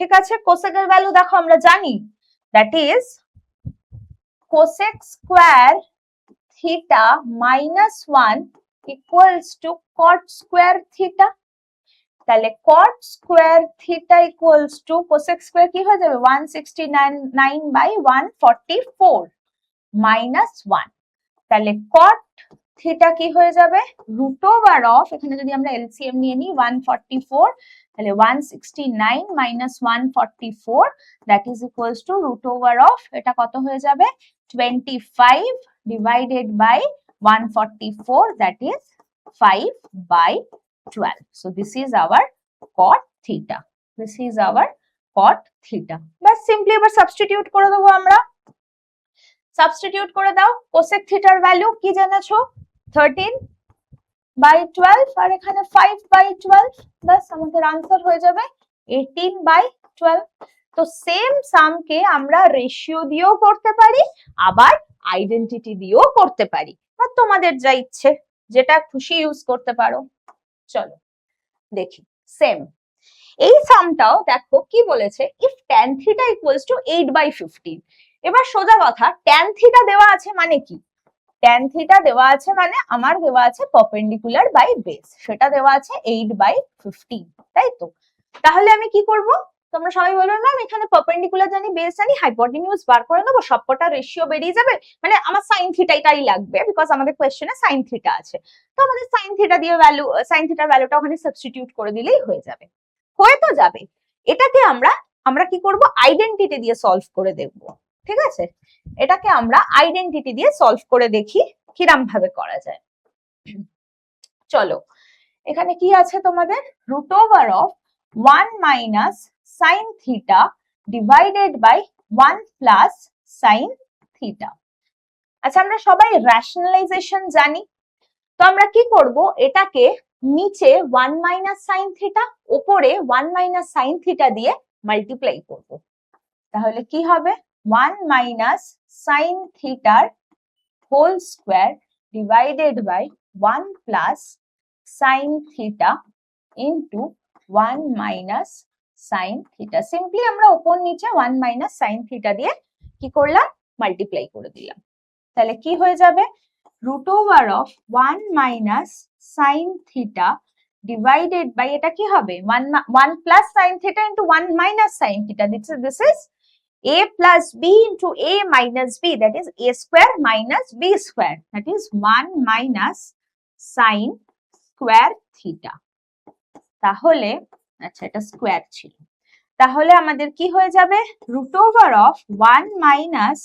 ঠিক আছে। কোসেকের ভ্যালু দেখো আমরা জানি, that is cosec square theta minus 1 equals to cot square theta. তাহলে cot square theta equals to cosec square কি হয়ে যাবে 169/144 মাইনাস 1। তাহলে কট থিটা কি হয়ে যাবে রুট ওভার অফ, এখানে যদি আমরা এলসিএম নিয়ে নিই 144, তাহলে 169 minus 144 that is equals to root over of, এটা কত হয়ে যাবে 25 divided by 144, that is 5/12. So this is our cot theta. This is our cot theta. Bus simply এবার সাবস্টিটিউট করে দেবো আমরা। সাবস্টিটিউট করে দাও, কোসেক থিটার ভ্যালু কি জেনেছো 13/12 আর এখানে 5/12, বাস আমাদের আনসার হয়ে যাবে 18/12। তো সেম সামকে আমরা রেশিও দিয়েও করতে পারি, আবার আইডেন্টিটি দিয়েও করতে পারি, বা তোমাদের যা ইচ্ছে যেটা খুশি ইউজ করতে পারো। চলো দেখি সেম এই সামটাও দেখো কি বলেছে, if tan theta equals two 8/15। এবার সোজা কথা, tan থিটা দেওয়া আছে মানে কি, tan থিটা দেওয়া আছে মানে আমার দেওয়া আছে পারপেন্ডিকুলার বাই বেস, সেটা দেওয়া আছে 8/15, তাই তো। তাহলে আমি কি করব, তোমরা সবাই বলবে ম্যাম এখানে পারপেন্ডিকুলার জানি বেস জানি হাইপোটেনিউজ বার করে নেবো, সবকটা রেশিও বেরিয়ে যাবে, মানে আমার সাইন থিটাটাই লাগবে বিকজ আমাদের কোশ্চেনে সাইন থিটা আছে, তো আমাদের সাইন থিটা দিয়ে ভ্যালু, সাইন থিটার ভ্যালুটা ওখানে সাবস্টিটিউট করে দিলেই হয়ে যাবে, হয়ে তো যাবে। এটাকে আমরা কি করব, আইডেন্টিটি দিয়ে সলভ করে দেখব, ঠিক আছে। এটাকে আমরা আইডেন্টিটি দিয়ে সলভ করে দেখি কিরম ভাবে করা যায়। চলো এখানে কি আছে তোমাদের, root over of 1 minus sine theta divided by 1 plus sine theta. আচ্ছা আমরা সবাই রেশনালাইজেশন জানি, তো আমরা কি করব, এটাকে নিচে 1 মাইনাস সাইন থিটা, উপরে 1 মাইনাস সাইন থিটা দিয়ে মাল্টিপ্লাই করব। তাহলে কি হবে 1 মাইনাস সাইন থিটার whole square divided by 1 plus sine theta into 1 minus sine theta. Simply আমরা উপর নিচে 1 মাইনাস সাইন থিটা দিয়ে কি করলাম, মাল্টিপ্লাই করে দিলাম। তাহলে কি হয়ে যাবে, root over of 1 minus sine theta divided by, এটা কি হবে 1 plus sine theta into 1 minus sine theta, this is a plus b into a minus b, that is a square minus b square, that is 1 minus sin square theta. তাহলে আচ্ছা এটা square ছিল, তাহলে আমাদের কি হয়ে যাবে root over of 1 minus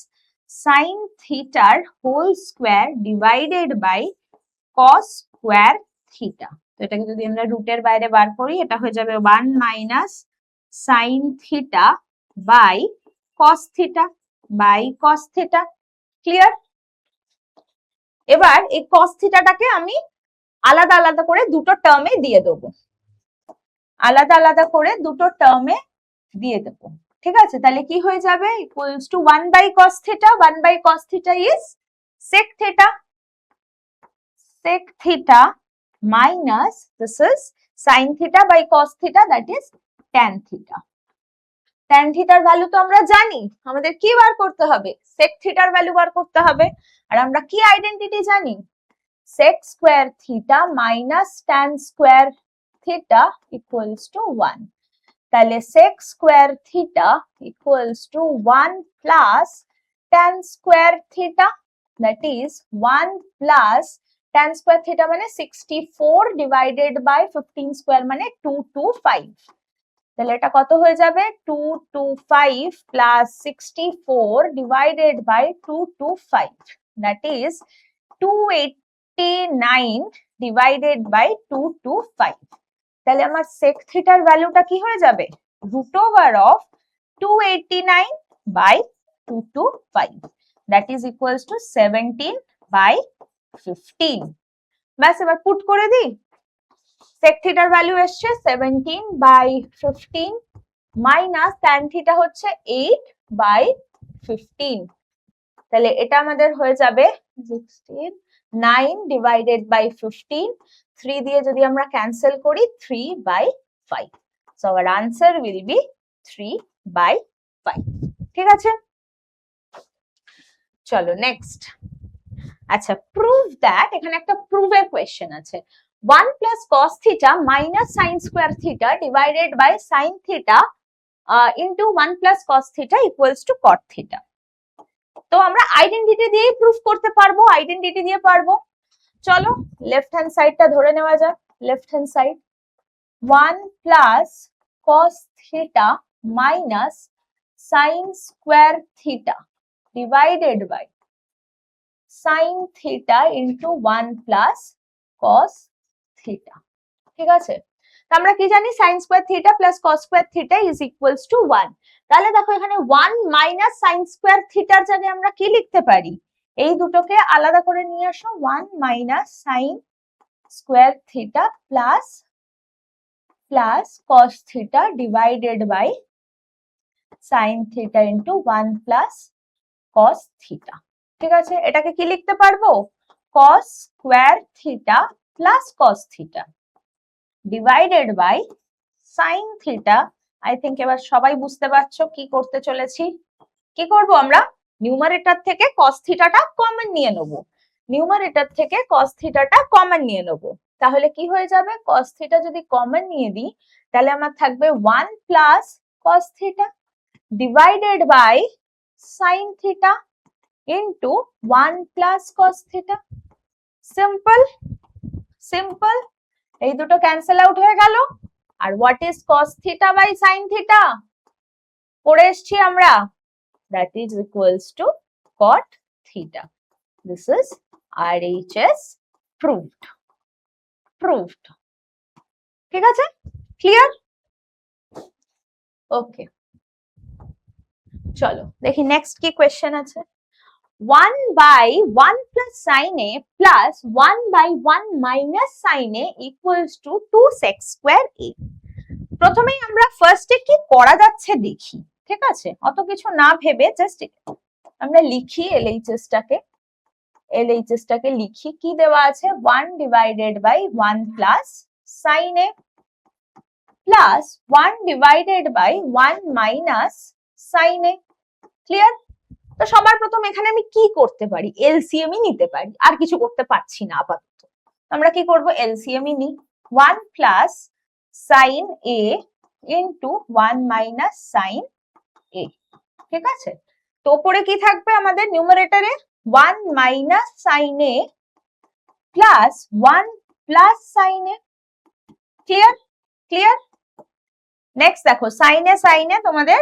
sine থিটার whole square divided by cos square theta. তো এটাকে যদি আমরা রুটের বাইরে বার করি, এটা হয়ে যাবে 1 minus sine theta by cos theta by cos theta. Clear? এবার এই cos থিটাটাকে আমি আলাদা আলাদা করে দুটো টার্মে দিয়ে দেবো, আলাদা আলাদা করে দুটো টার্মে দিয়ে দেবো, ঠিক আছে। তাহলে কি হয়ে যাবে, equals to 1/cos theta, 1/cos theta is sec theta, sec theta minus this is sin theta by cos theta, that is tan theta. tan থিটার ভ্যালু তো আমরা জানি, আমাদের কি বার করতে হবে, sec থিটার ভ্যালু বার করতে হবে। আর আমরা কি আইডেন্টিটি জানি, sec square theta minus tan square theta equals to 1। তাহলে sec square theta equals to 1 plus tan square theta, that is 1 plus tan square theta মানে 64 ডিভাইডেড বাই 15 স্কয়ার মানে 225। তাহলে এটা কত হয়ে যাবে 225 plus 64 divided by 225, that is 289 divided by 225। তাহলে আমার sec থিটার ভ্যালুটা কি হয়ে যাবে, root over of 289 by 225, that is equals to 17/15। ব্যাস এবার পুট করে দিই। sec থিটার ভ্যালু এসছে 17/15 মাইনাস tan থিটা হচ্ছে 8/15। তাহলে এটা আমাদের হয়ে যাবে 16 9 ডিভাইডেড বাই 15, 3 দিয়ে যদি আমরা ক্যান্সেল করি 3/5। So our answer will be 3/5। ঠিক আছে, চলো নেক্সট। আচ্ছা, প্রুভ দ্যাট, এখানে একটা প্রুভের কোয়েশ্চেন আছে। 1 plus cos theta minus sin square theta divided by sin theta into 1 plus cos theta equals to cot theta. তো আমরা আইডেন্টিটি দিয়ে প্রুফ করতে পারবো, আইডেন্টিটি দিয়ে পারবো। চলো লেফট হ্যান্ড সাইডটা ধরে নেওয়া যাক। Left hand side 1 plus cos theta minus sin square theta divided by sin theta into 1 plus cos theta. ঠিক আছে, আমরা কি জানি sin square theta plus cos square theta is equals to 1। তাহলে দেখো এখানে 1 মাইনাস sin স্কয়ার থিটার জায়গায় আমরা কি লিখতে পারি, এই দুটোকে আলাদা করে নিয়ে আসো। 1 minus sin square theta plus cos theta divided by sin theta into 1 plus cos theta. ঠিক আছে, এটাকে কি লিখতে পারবো, cos square theta plus cos theta divided by sin theta. I think এবার সবাই বুঝতে পারছো কি করতে চলেছি। কি করব আমরা, নিউমারেটর থেকে cos থিটাটা কমন নিয়ে নেব, নিউমারেটর থেকে cos থিটাটা কমন নিয়ে নেব। তাহলে কি হয়ে যাবে, cos থিটা যদি কমন নিয়ে দিই তাহলে আমার থাকবে 1 plus cos theta divided by sin theta into 1 plus cos theta. Simple simple, এই দুটো ক্যান্সেল আউট হয়ে গেল। আর what is cos theta by sin theta পড়ে এসেছি আমরা, that is equals to cot theta. This is RHS proved. Proved. ঠিক আছে, ক্লিয়ার? ওকে, চলো দেখি নেক্সট কি কোয়েশ্চেন আছে। 1/1 plus sin a plus 1/1 minus sin a equals to 2 sec square a. প্রথমেই আমরা ফার্স্টে কি করা যাচ্ছে দেখি। ঠিক আছে, অত কিছু না ভেবে জাস্ট আমরা লিখি LHS টাকে লিখি। কি দেওয়া আছে, 1 divided by 1 plus sin a plus 1 divided by 1 minus sin a। Clear? তো সবার প্রথম এখানে আমি কি করতে পারি, এলসিএম নিতে পারি, আর কিছু করতে পারছি না আপাতত। আমরা কি করব, এলসিএম নিই। 1 plus sin a into 1 minus sin a। ঠিক আছে, তো উপরে কি থাকবে আমাদের নিউমারেটরে, 1 minus sin a plus 1 plus sin a। Clear? Clear? Next দেখো sin a তোমাদের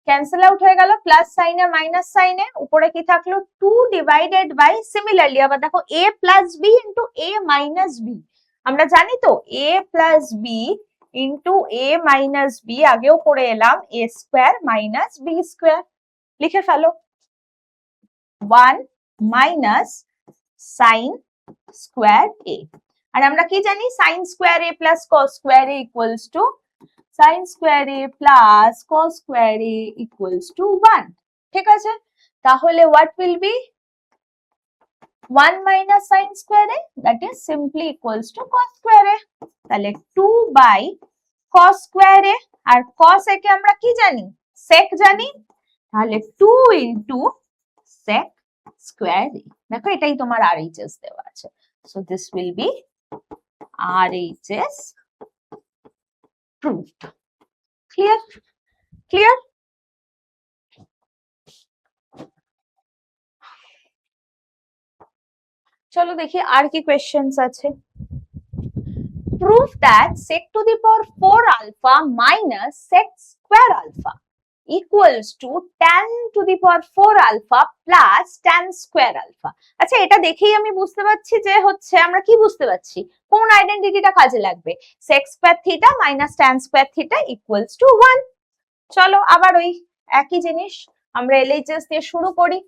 ক্যান্সেল আউট হয়ে গেল, plus sin a minus sin a, উপরে কি থাকলো 2 ডিভাইডেড বাই, সিমিলারলি আবার দেখো a plus b into a minus b। আমরা জানি তো a plus b into a minus b, আগেও পড়ে এলাম, a square minus b square. লিখে ফেলো 1 মাইনাস sin স্কয়ার a। আর আমরা কি জানি, sin square a plus cos square a equals to sin square a plus cos square a equals to 1। ঠিক আছে, তাহলে what will be 1 minus sin square a, that is simply equals to cos square a। তাহলে 2 by cos square a, আর cos a কে আমরা কি জানি, sec জানি, তাহলে 2 into sec স্কয়ার a। দেখো এটাই তোমার RHS দেওয়া আছে, so this will be RHS proved. Clear? Clear? চলো দেখি আর কি কোয়েশ্চেন্স আছে। Prove that sec to the power 4 alpha minus sec square alpha equals to tan to the power 4 alpha plus tan square alpha. আচ্ছা, এটা দেখেই আমি বুঝতে পারছি যে হচ্ছে, আমরা কি বুঝতে পারছি, কোন আইডেন্টিটিটা কাজে লাগবে, sec square theta minus tan square theta equals to 1। চলো আবার ওই একই জিনিস আমরা LHS দিয়ে শুরু করি,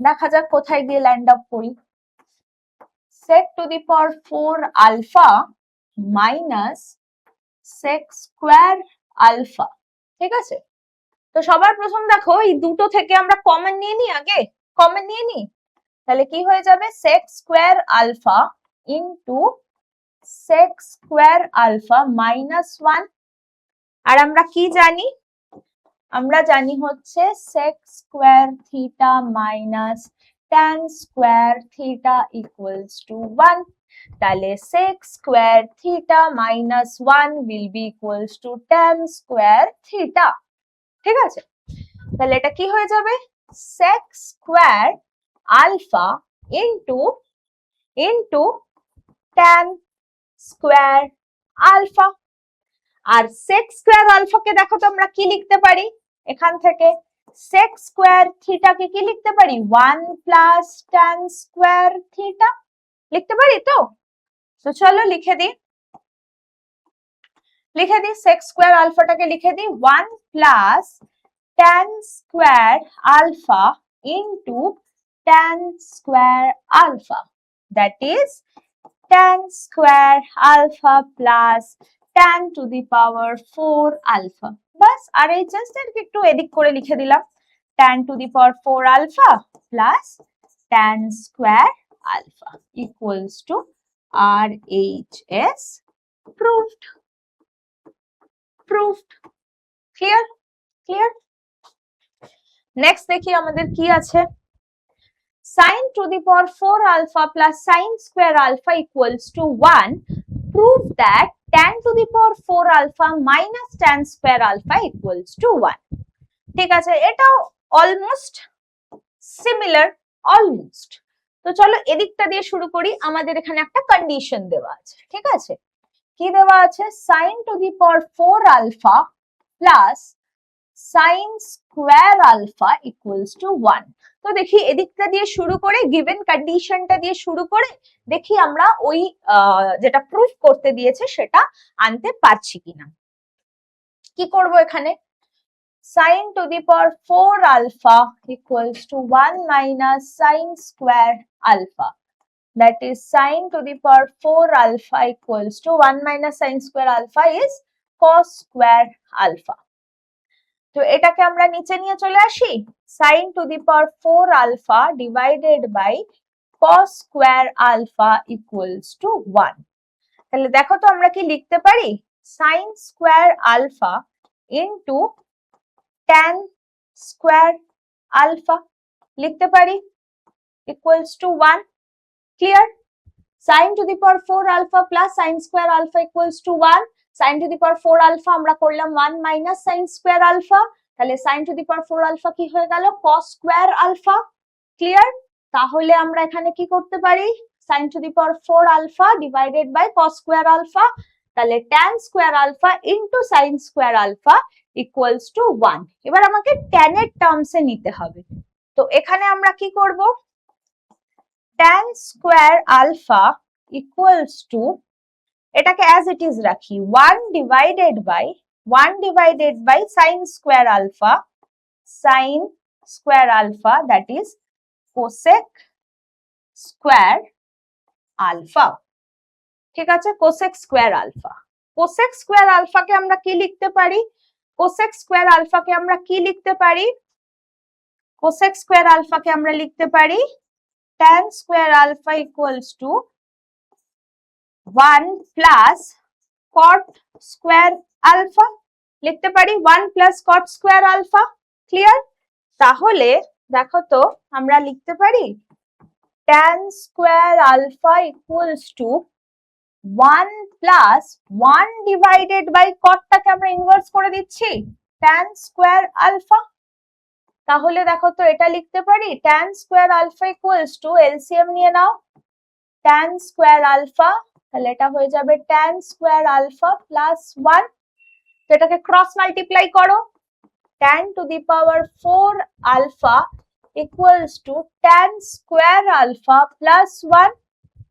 দেখা যাক কোথায় গিয়ে ল্যান্ড আপ করি। sec to the power 4 alpha minus sec square alpha। ঠিক আছে, তো সবার প্রথম দেখো এই দুটো থেকে আমরা কমন নিয়ে নিই, আগে কমন নিয়ে নিই, তাহলে কি হয়ে যাবে sec square alpha into sec square alpha minus 1। আর আমরা কি জানি, আমরা জানি হচ্ছে sec square theta minus tan square theta equals to 1। তাহলে sec square theta minus 1 will be equals to tan square theta। ঠিক আছে, তাহলে এটা কি হয়ে যাবে sec square alpha into tan square alpha। আর sec square alpha কে দেখো তো আমরা কি লিখতে পারি, এখান থেকে sec square theta কে কি লিখতে পারি 1 plus tan square theta লিখতে পারি। তো চলো লিখে দিই sec square alpha টাকে লিখে দিই 1 plus tan square alpha into tan square alpha, that is tan square alpha plus tan to the power 4 alpha। বাস, আর এই জাস্ট একটু এদিক করে লিখে দিলাম tan to the power 4 alpha plus tan square alpha equals to RHS proved। clear। Next দেখি আমাদের কি আছে, sin to the power 4 alpha plus sin square alpha equals to 1, prove that tan to the power 4 alpha minus tan square alpha equals to 1। ঠিক আছে, এটাও almost similar, almost. তো চলো এদিকটা দিয়ে শুরু করি, আমাদের এখানে একটা কন্ডিশন দেওয়া আছে। ঠিক আছে, কি দেওয়া আছে sin to the power 4 alpha plus sin square alpha equals to 1। তো দেখি এদিকটা দিয়ে শুরু করে গিভেন কন্ডিশনটা দিয়ে শুরু করে দেখি আমরা ওই যেটা প্রুফ করতে দিয়েছে সেটা আনতে পারছি কিনা। কি করব এখানে, sin to the power 4 alpha equals to 1 minus sin square alpha, that is sin to the power 4 alpha equals to 1 minus sin square alpha is cos square alpha। তো এটাকে আমরা নিচে নিয়ে চলে আসি, sin to the power 4 alpha divided by cos square alpha equals to 1। তাহলে দেখো তো আমরা কি লিখতে পারি sin square alpha into tan square alpha লিখতে পারি equals to 1। clear, sin to the power 4 alpha plus sin square alpha equals to 1। sin to the power 4 alpha আমরা করলাম 1 minus sin square alpha, তাহলে sin to the power 4 alpha কি হয়ে গেল cos square alpha। clear, তাহলে আমরা এখানে কি করতে পারি sin to the power 4 alpha divided by cos square alpha, তাহলে tan square alpha into sin square alpha equals to 1। এবার আমাকে tan এর টার্মসে নিতে হবে, তো এখানে আমরা কি করব tan square alpha equals to, এটাকে as it is রাখি 1 divided by sin square alpha that is cosec square alpha। ঠিক আছে, cosec square alpha কে আমরা কি লিখতে পারি, cosec square alpha কে আমরা কি লিখতে পারি, cosec square alpha কে আমরা লিখতে পারি tan square alpha equals to 1 plus cot square alpha লিখতে পারি 1 plus cot square alpha। Clear, তাহলে দেখো তো আমরা লিখতে পারি tan square alpha equals to 1 plus 1 divided by cot টাকে আমরা ইনভার্স করে দিচ্ছি tan square alpha। তাহলে দেখো তো এটা লিখতে পারি tan square alpha equals to, LCM নিয়ে নাও tan square alpha, তাহলে এটা হয়ে যাবে tan square alpha plus 1। তো এটাকে ক্রস মাল্টিপ্লাই করো tan to the power 4 alpha equals to tan square alpha plus 1।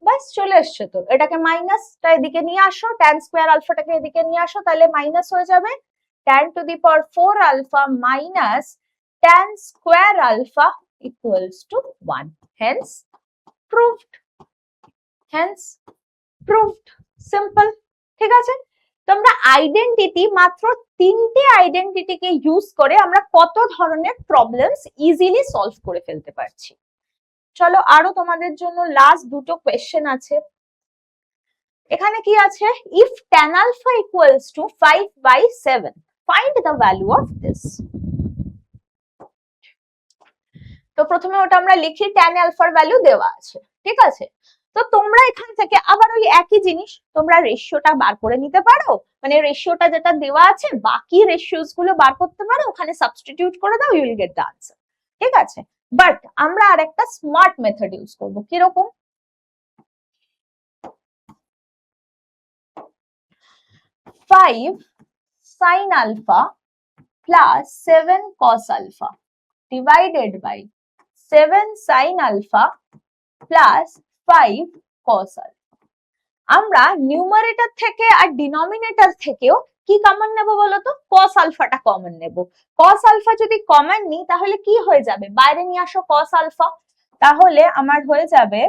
বাস চলে এসছে, তো এটাকে মাইনাসটা এদিকে নিয়ে আসো, tan square alphaটাকে এদিকে নিয়ে আসো, তাহলে মাইনাস হয়ে যাবে tan to the power 4 alpha minus tan square alpha equals to 1, hence proved। Hence proved, simple. ঠিক আছে, তোমরা আইডেন্টিটি, মাত্র 3টে আইডেন্টিটিকে ইউজ করে আমরা কত ধরনের প্রবলেমস ইজিলি সলভ করে ফেলতে পারছি। চলো আরো তোমাদের জন্য লাস্ট দুটো কোয়েশ্চেন আছে। এখানে কি আছে, if tan alpha equals to 5/7 find the value of this। তো প্রথমে ওটা আমরা লিখি, tan alpha ভ্যালু দেওয়া আছে, ঠিক আছে। তো তোমরা এখান থেকে আবার ওই একই জিনিস, তোমরা রেশিওটা বার করে নিতে পারো, মানে রেশিওটা যেটা দেওয়া আছে বাকি রেশিওস গুলো বার করতে পারো, ওখানে সাবস্টিটিউট করে দাও, you will get the answer. ঠিক আছে, বাট আমরা আরেকটা স্মার্ট মেথড ইউজ করব। কিরকম, 5 sin alpha plus 7 cos alpha divided by 7 sin alpha plus 5 cos alpha। আমরা নিউমারেটর থেকে আর ডিনোমিনেটর থেকেও কি কমন নেব বলতো, cos আলফাটা কমন নেব। cos আলফা যদি কমন নিই তাহলে কি হয়ে যাবে, বাইরে নিয়ে আসো cos আলফা, তাহলে আমার হয়ে যাবে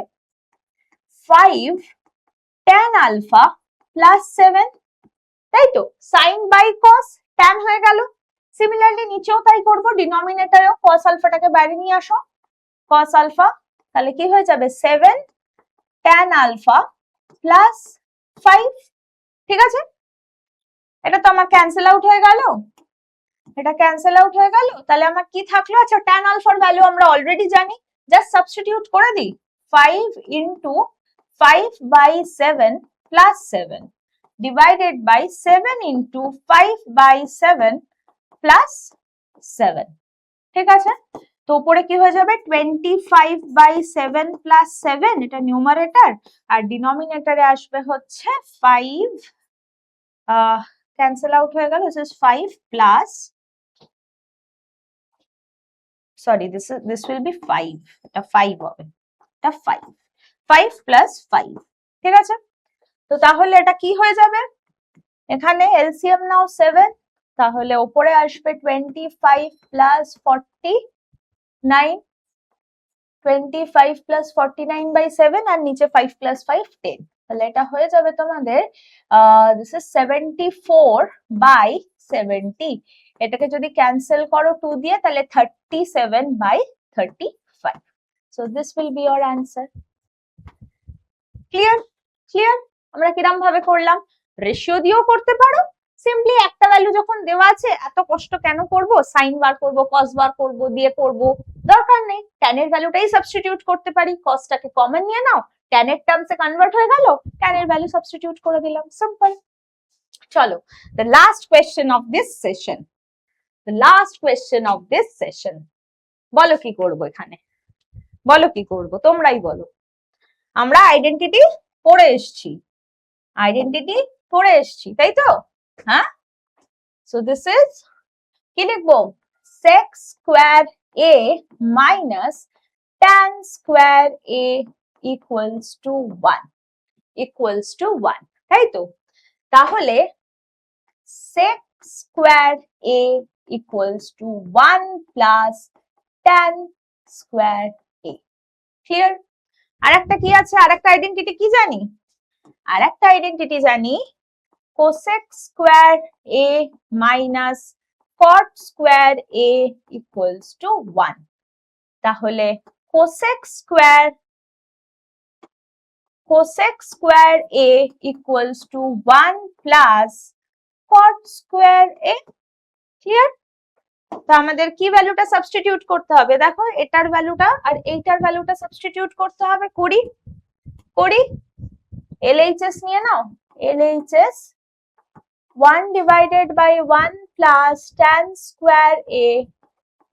5 tan আলফা প্লাস 7, তাই তো, sin বাই cos, tan হয়ে গেল। সিমিলারলি নিচেও তাই করব, ডিনোমিনেটরেও cos আলফাটাকে বাইরে নিয়ে আসো, cos আলফা, তাহলে কি হয়ে যাবে 7 tan আলফা প্লাস 5। ঠিক আছে, এটা তো আমার ক্যান্সেল আউট হয়ে গেল, এটা ক্যান্সেল আউট হয়ে গেল, তাহলে আমার কি থাকলো, আচ্ছা tan আলফার ভ্যালু আমরা অলরেডি জানি, জাস্ট সাবস্টিটিউট করে দিই, 5 into 5/7 plus 7 divided by 7 into 5/7 plus 7। ঠিক আছে, তো উপরে কি হয়ে যাবে 25/7 plus 7, এটা নিউমারেটর, আর ডিনোমিনেটরে আসবে হচ্ছে 5, ক্যান্সেল আউট হয়ে গেল, this is 5 plus, sorry this will be 5, এটা 5 হবে, এটা 5 প্লাস 5। ঠিক আছে, তো তাহলে এটা কি হয়ে যাবে, এখানে এলসিএম নাও 7, তাহলে উপরে আসবে 25 প্লাস 49, 25 প্লাস 49/7, আর নিচে 5 প্লাস 5 10, তাহলে এটা হয়ে যাবে তোমাদের দিস ইজ 74/70। এটাকে যদি ক্যান্সেল করো 2 দিয়ে, তাহলে 37/35। So this will be your answer. Clear, clear. আমরা কিরকম ভাবে করলাম, রেশিও দিয়েও করতে পারো, সিম্পলি একটা ভ্যালু যখন দেওয়া আছে এত কষ্ট কেন করব, সাইন বার করব, কস বার করব, দিয়ে করব, দরকার নেই, tan এর ভ্যালুটাই সাবস্টিটিউট করতে পারি, কসটাকে কমন নিয়ে নাও, tan এর টার্মসে কনভার্ট হয়ে গেল, tan এর ভ্যালু সাবস্টিটিউট করে দিলাম, সিম্পল। চলো, the last question of this session, the last question of this session, বলো কি করব এখানে, বলো কি করব, তোমরাই বলো। আমরা আইডেন্টিটি পড়ে এসেছি, আইডেন্টিটি পড়ে এসেছি, তাই তো, হ্যাঁ। সো দিস ইজ কি লিখবো, sec square a minus tan square a equals to 1, equals to 1, তাই তো। তাহলে sec square a equals to 1 plus tan square a, clear. আর একটা কি আছে, আর একটা আইডেন্টিটি কি জানি, আর একটা আইডেন্টিটি জানি, cosec square a minus cot square a equals to 1। তাহলে cosec square a equals to 1 plus cot square a, clear. তো আমাদের কি ভ্যালুটা সাবস্টিটিউট করতে হবে, দেখো এটার ভ্যালুটা আর এইটার ভ্যালুটা সাবস্টিটিউট করতে হবে, করি LHS নিয়ে নাও, LHS 1 divided by 1 plus tan square a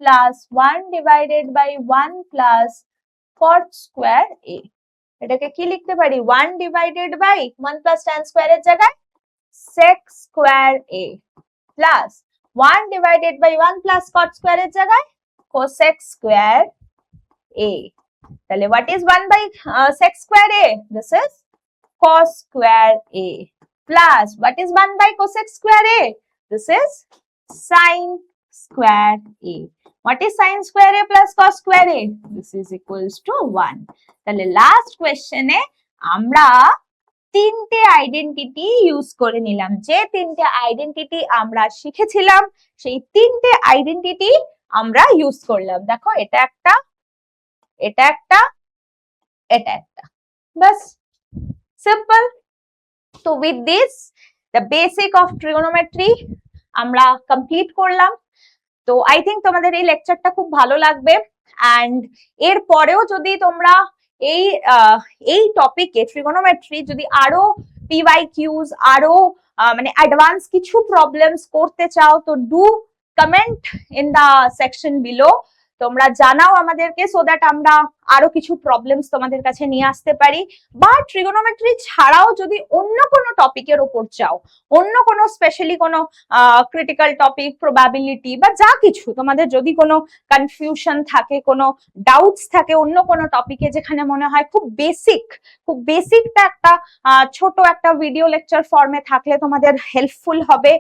plus 1 divided by 1 plus cot square a। এটাকে কি লিখতে পারি, 1 divided by 1 plus tan square এর জায়গায় sec square a plus 1 divided by 1 plus cot square এর জায়গায় cosec square a। তাহলে what is 1 by sec square a, this is cos square a, plus what is 1 by cosec square a, this is sin square a। What is sin square a plus cos square a, this is equals to 1। তাহলে last কোশ্চেনে আমরা তিনটে identity use করে নিলাম। যে তিনটে identity আমরা শিখেছিলাম সেই তিনটে আইডেন্টিটি আমরা ইউজ করলাম। দেখো এটা একটা, এটা একটা, এটা একটা, বাস, সিম্পল। তো with this the basic of trigonometry আমরা কমপ্লিট করলাম। তো আই থিঙ্ক তোমাদের এই লেকচারটা খুব ভালো লাগবে। অ্যান্ড এর পরেও যদি তোমরা এই টপিকে ট্রিগোনোমেট্রি যদি আরো পিওয়াইকিউজ আরো মানে অ্যাডভান্স কিছু প্রবলেমস করতে চাও তো do comment in the section below. তোমরা জানাও আমাদেরকে, সো দ্যাট আমরা আরো কিছু প্রবলেমস তোমাদের কাছে নিয়ে আসতে পারি। বা ট্রিগোনোমেট্রি ছাড়াও যদি অন্য কোনো টপিকের উপর চাও, অন্য কোনো স্পেশালি কোনো ক্রিটিক্যাল টপিক, প্রবাবিলিটি বা যা কিছু তোমাদের যদি কোনো কনফিউশন থাকে, কোনো ডাউটস থাকে অন্য কোনো টপিকে, যেখানে মনে হয় খুব বেসিকটা একটা ছোট একটা ভিডিও লেকচার ফর্মে থাকলে তোমাদের হেল্পফুল হবে,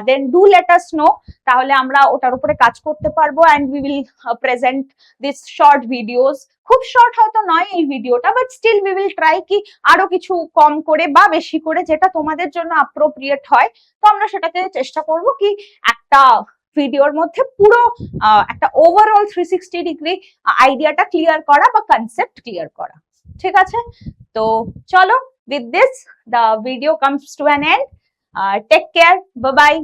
then do let us know. তাহলে আমরা ওটার উপরে কাজ করতে পারবো and we will present this short videos. খুব শর্ট হয়তো নয় এই ভিডিওটা, but still we will try কি আরো কিছু কম করে বা বেশি করে যেটা তোমাদের জন্য অ্যাপ্রোপ্রিয়েট হয়, তো আমরা সেটাকে চেষ্টা করব কি একটা ভিডিওর মধ্যে পুরো একটা ওভারঅল 360 ডিগ্রি আইডিয়াটা ক্লিয়ার করা বা কনসেপ্ট ক্লিয়ার করা। ঠিক আছে, তো চলো, with this the video comes to an end. Take care, bye bye.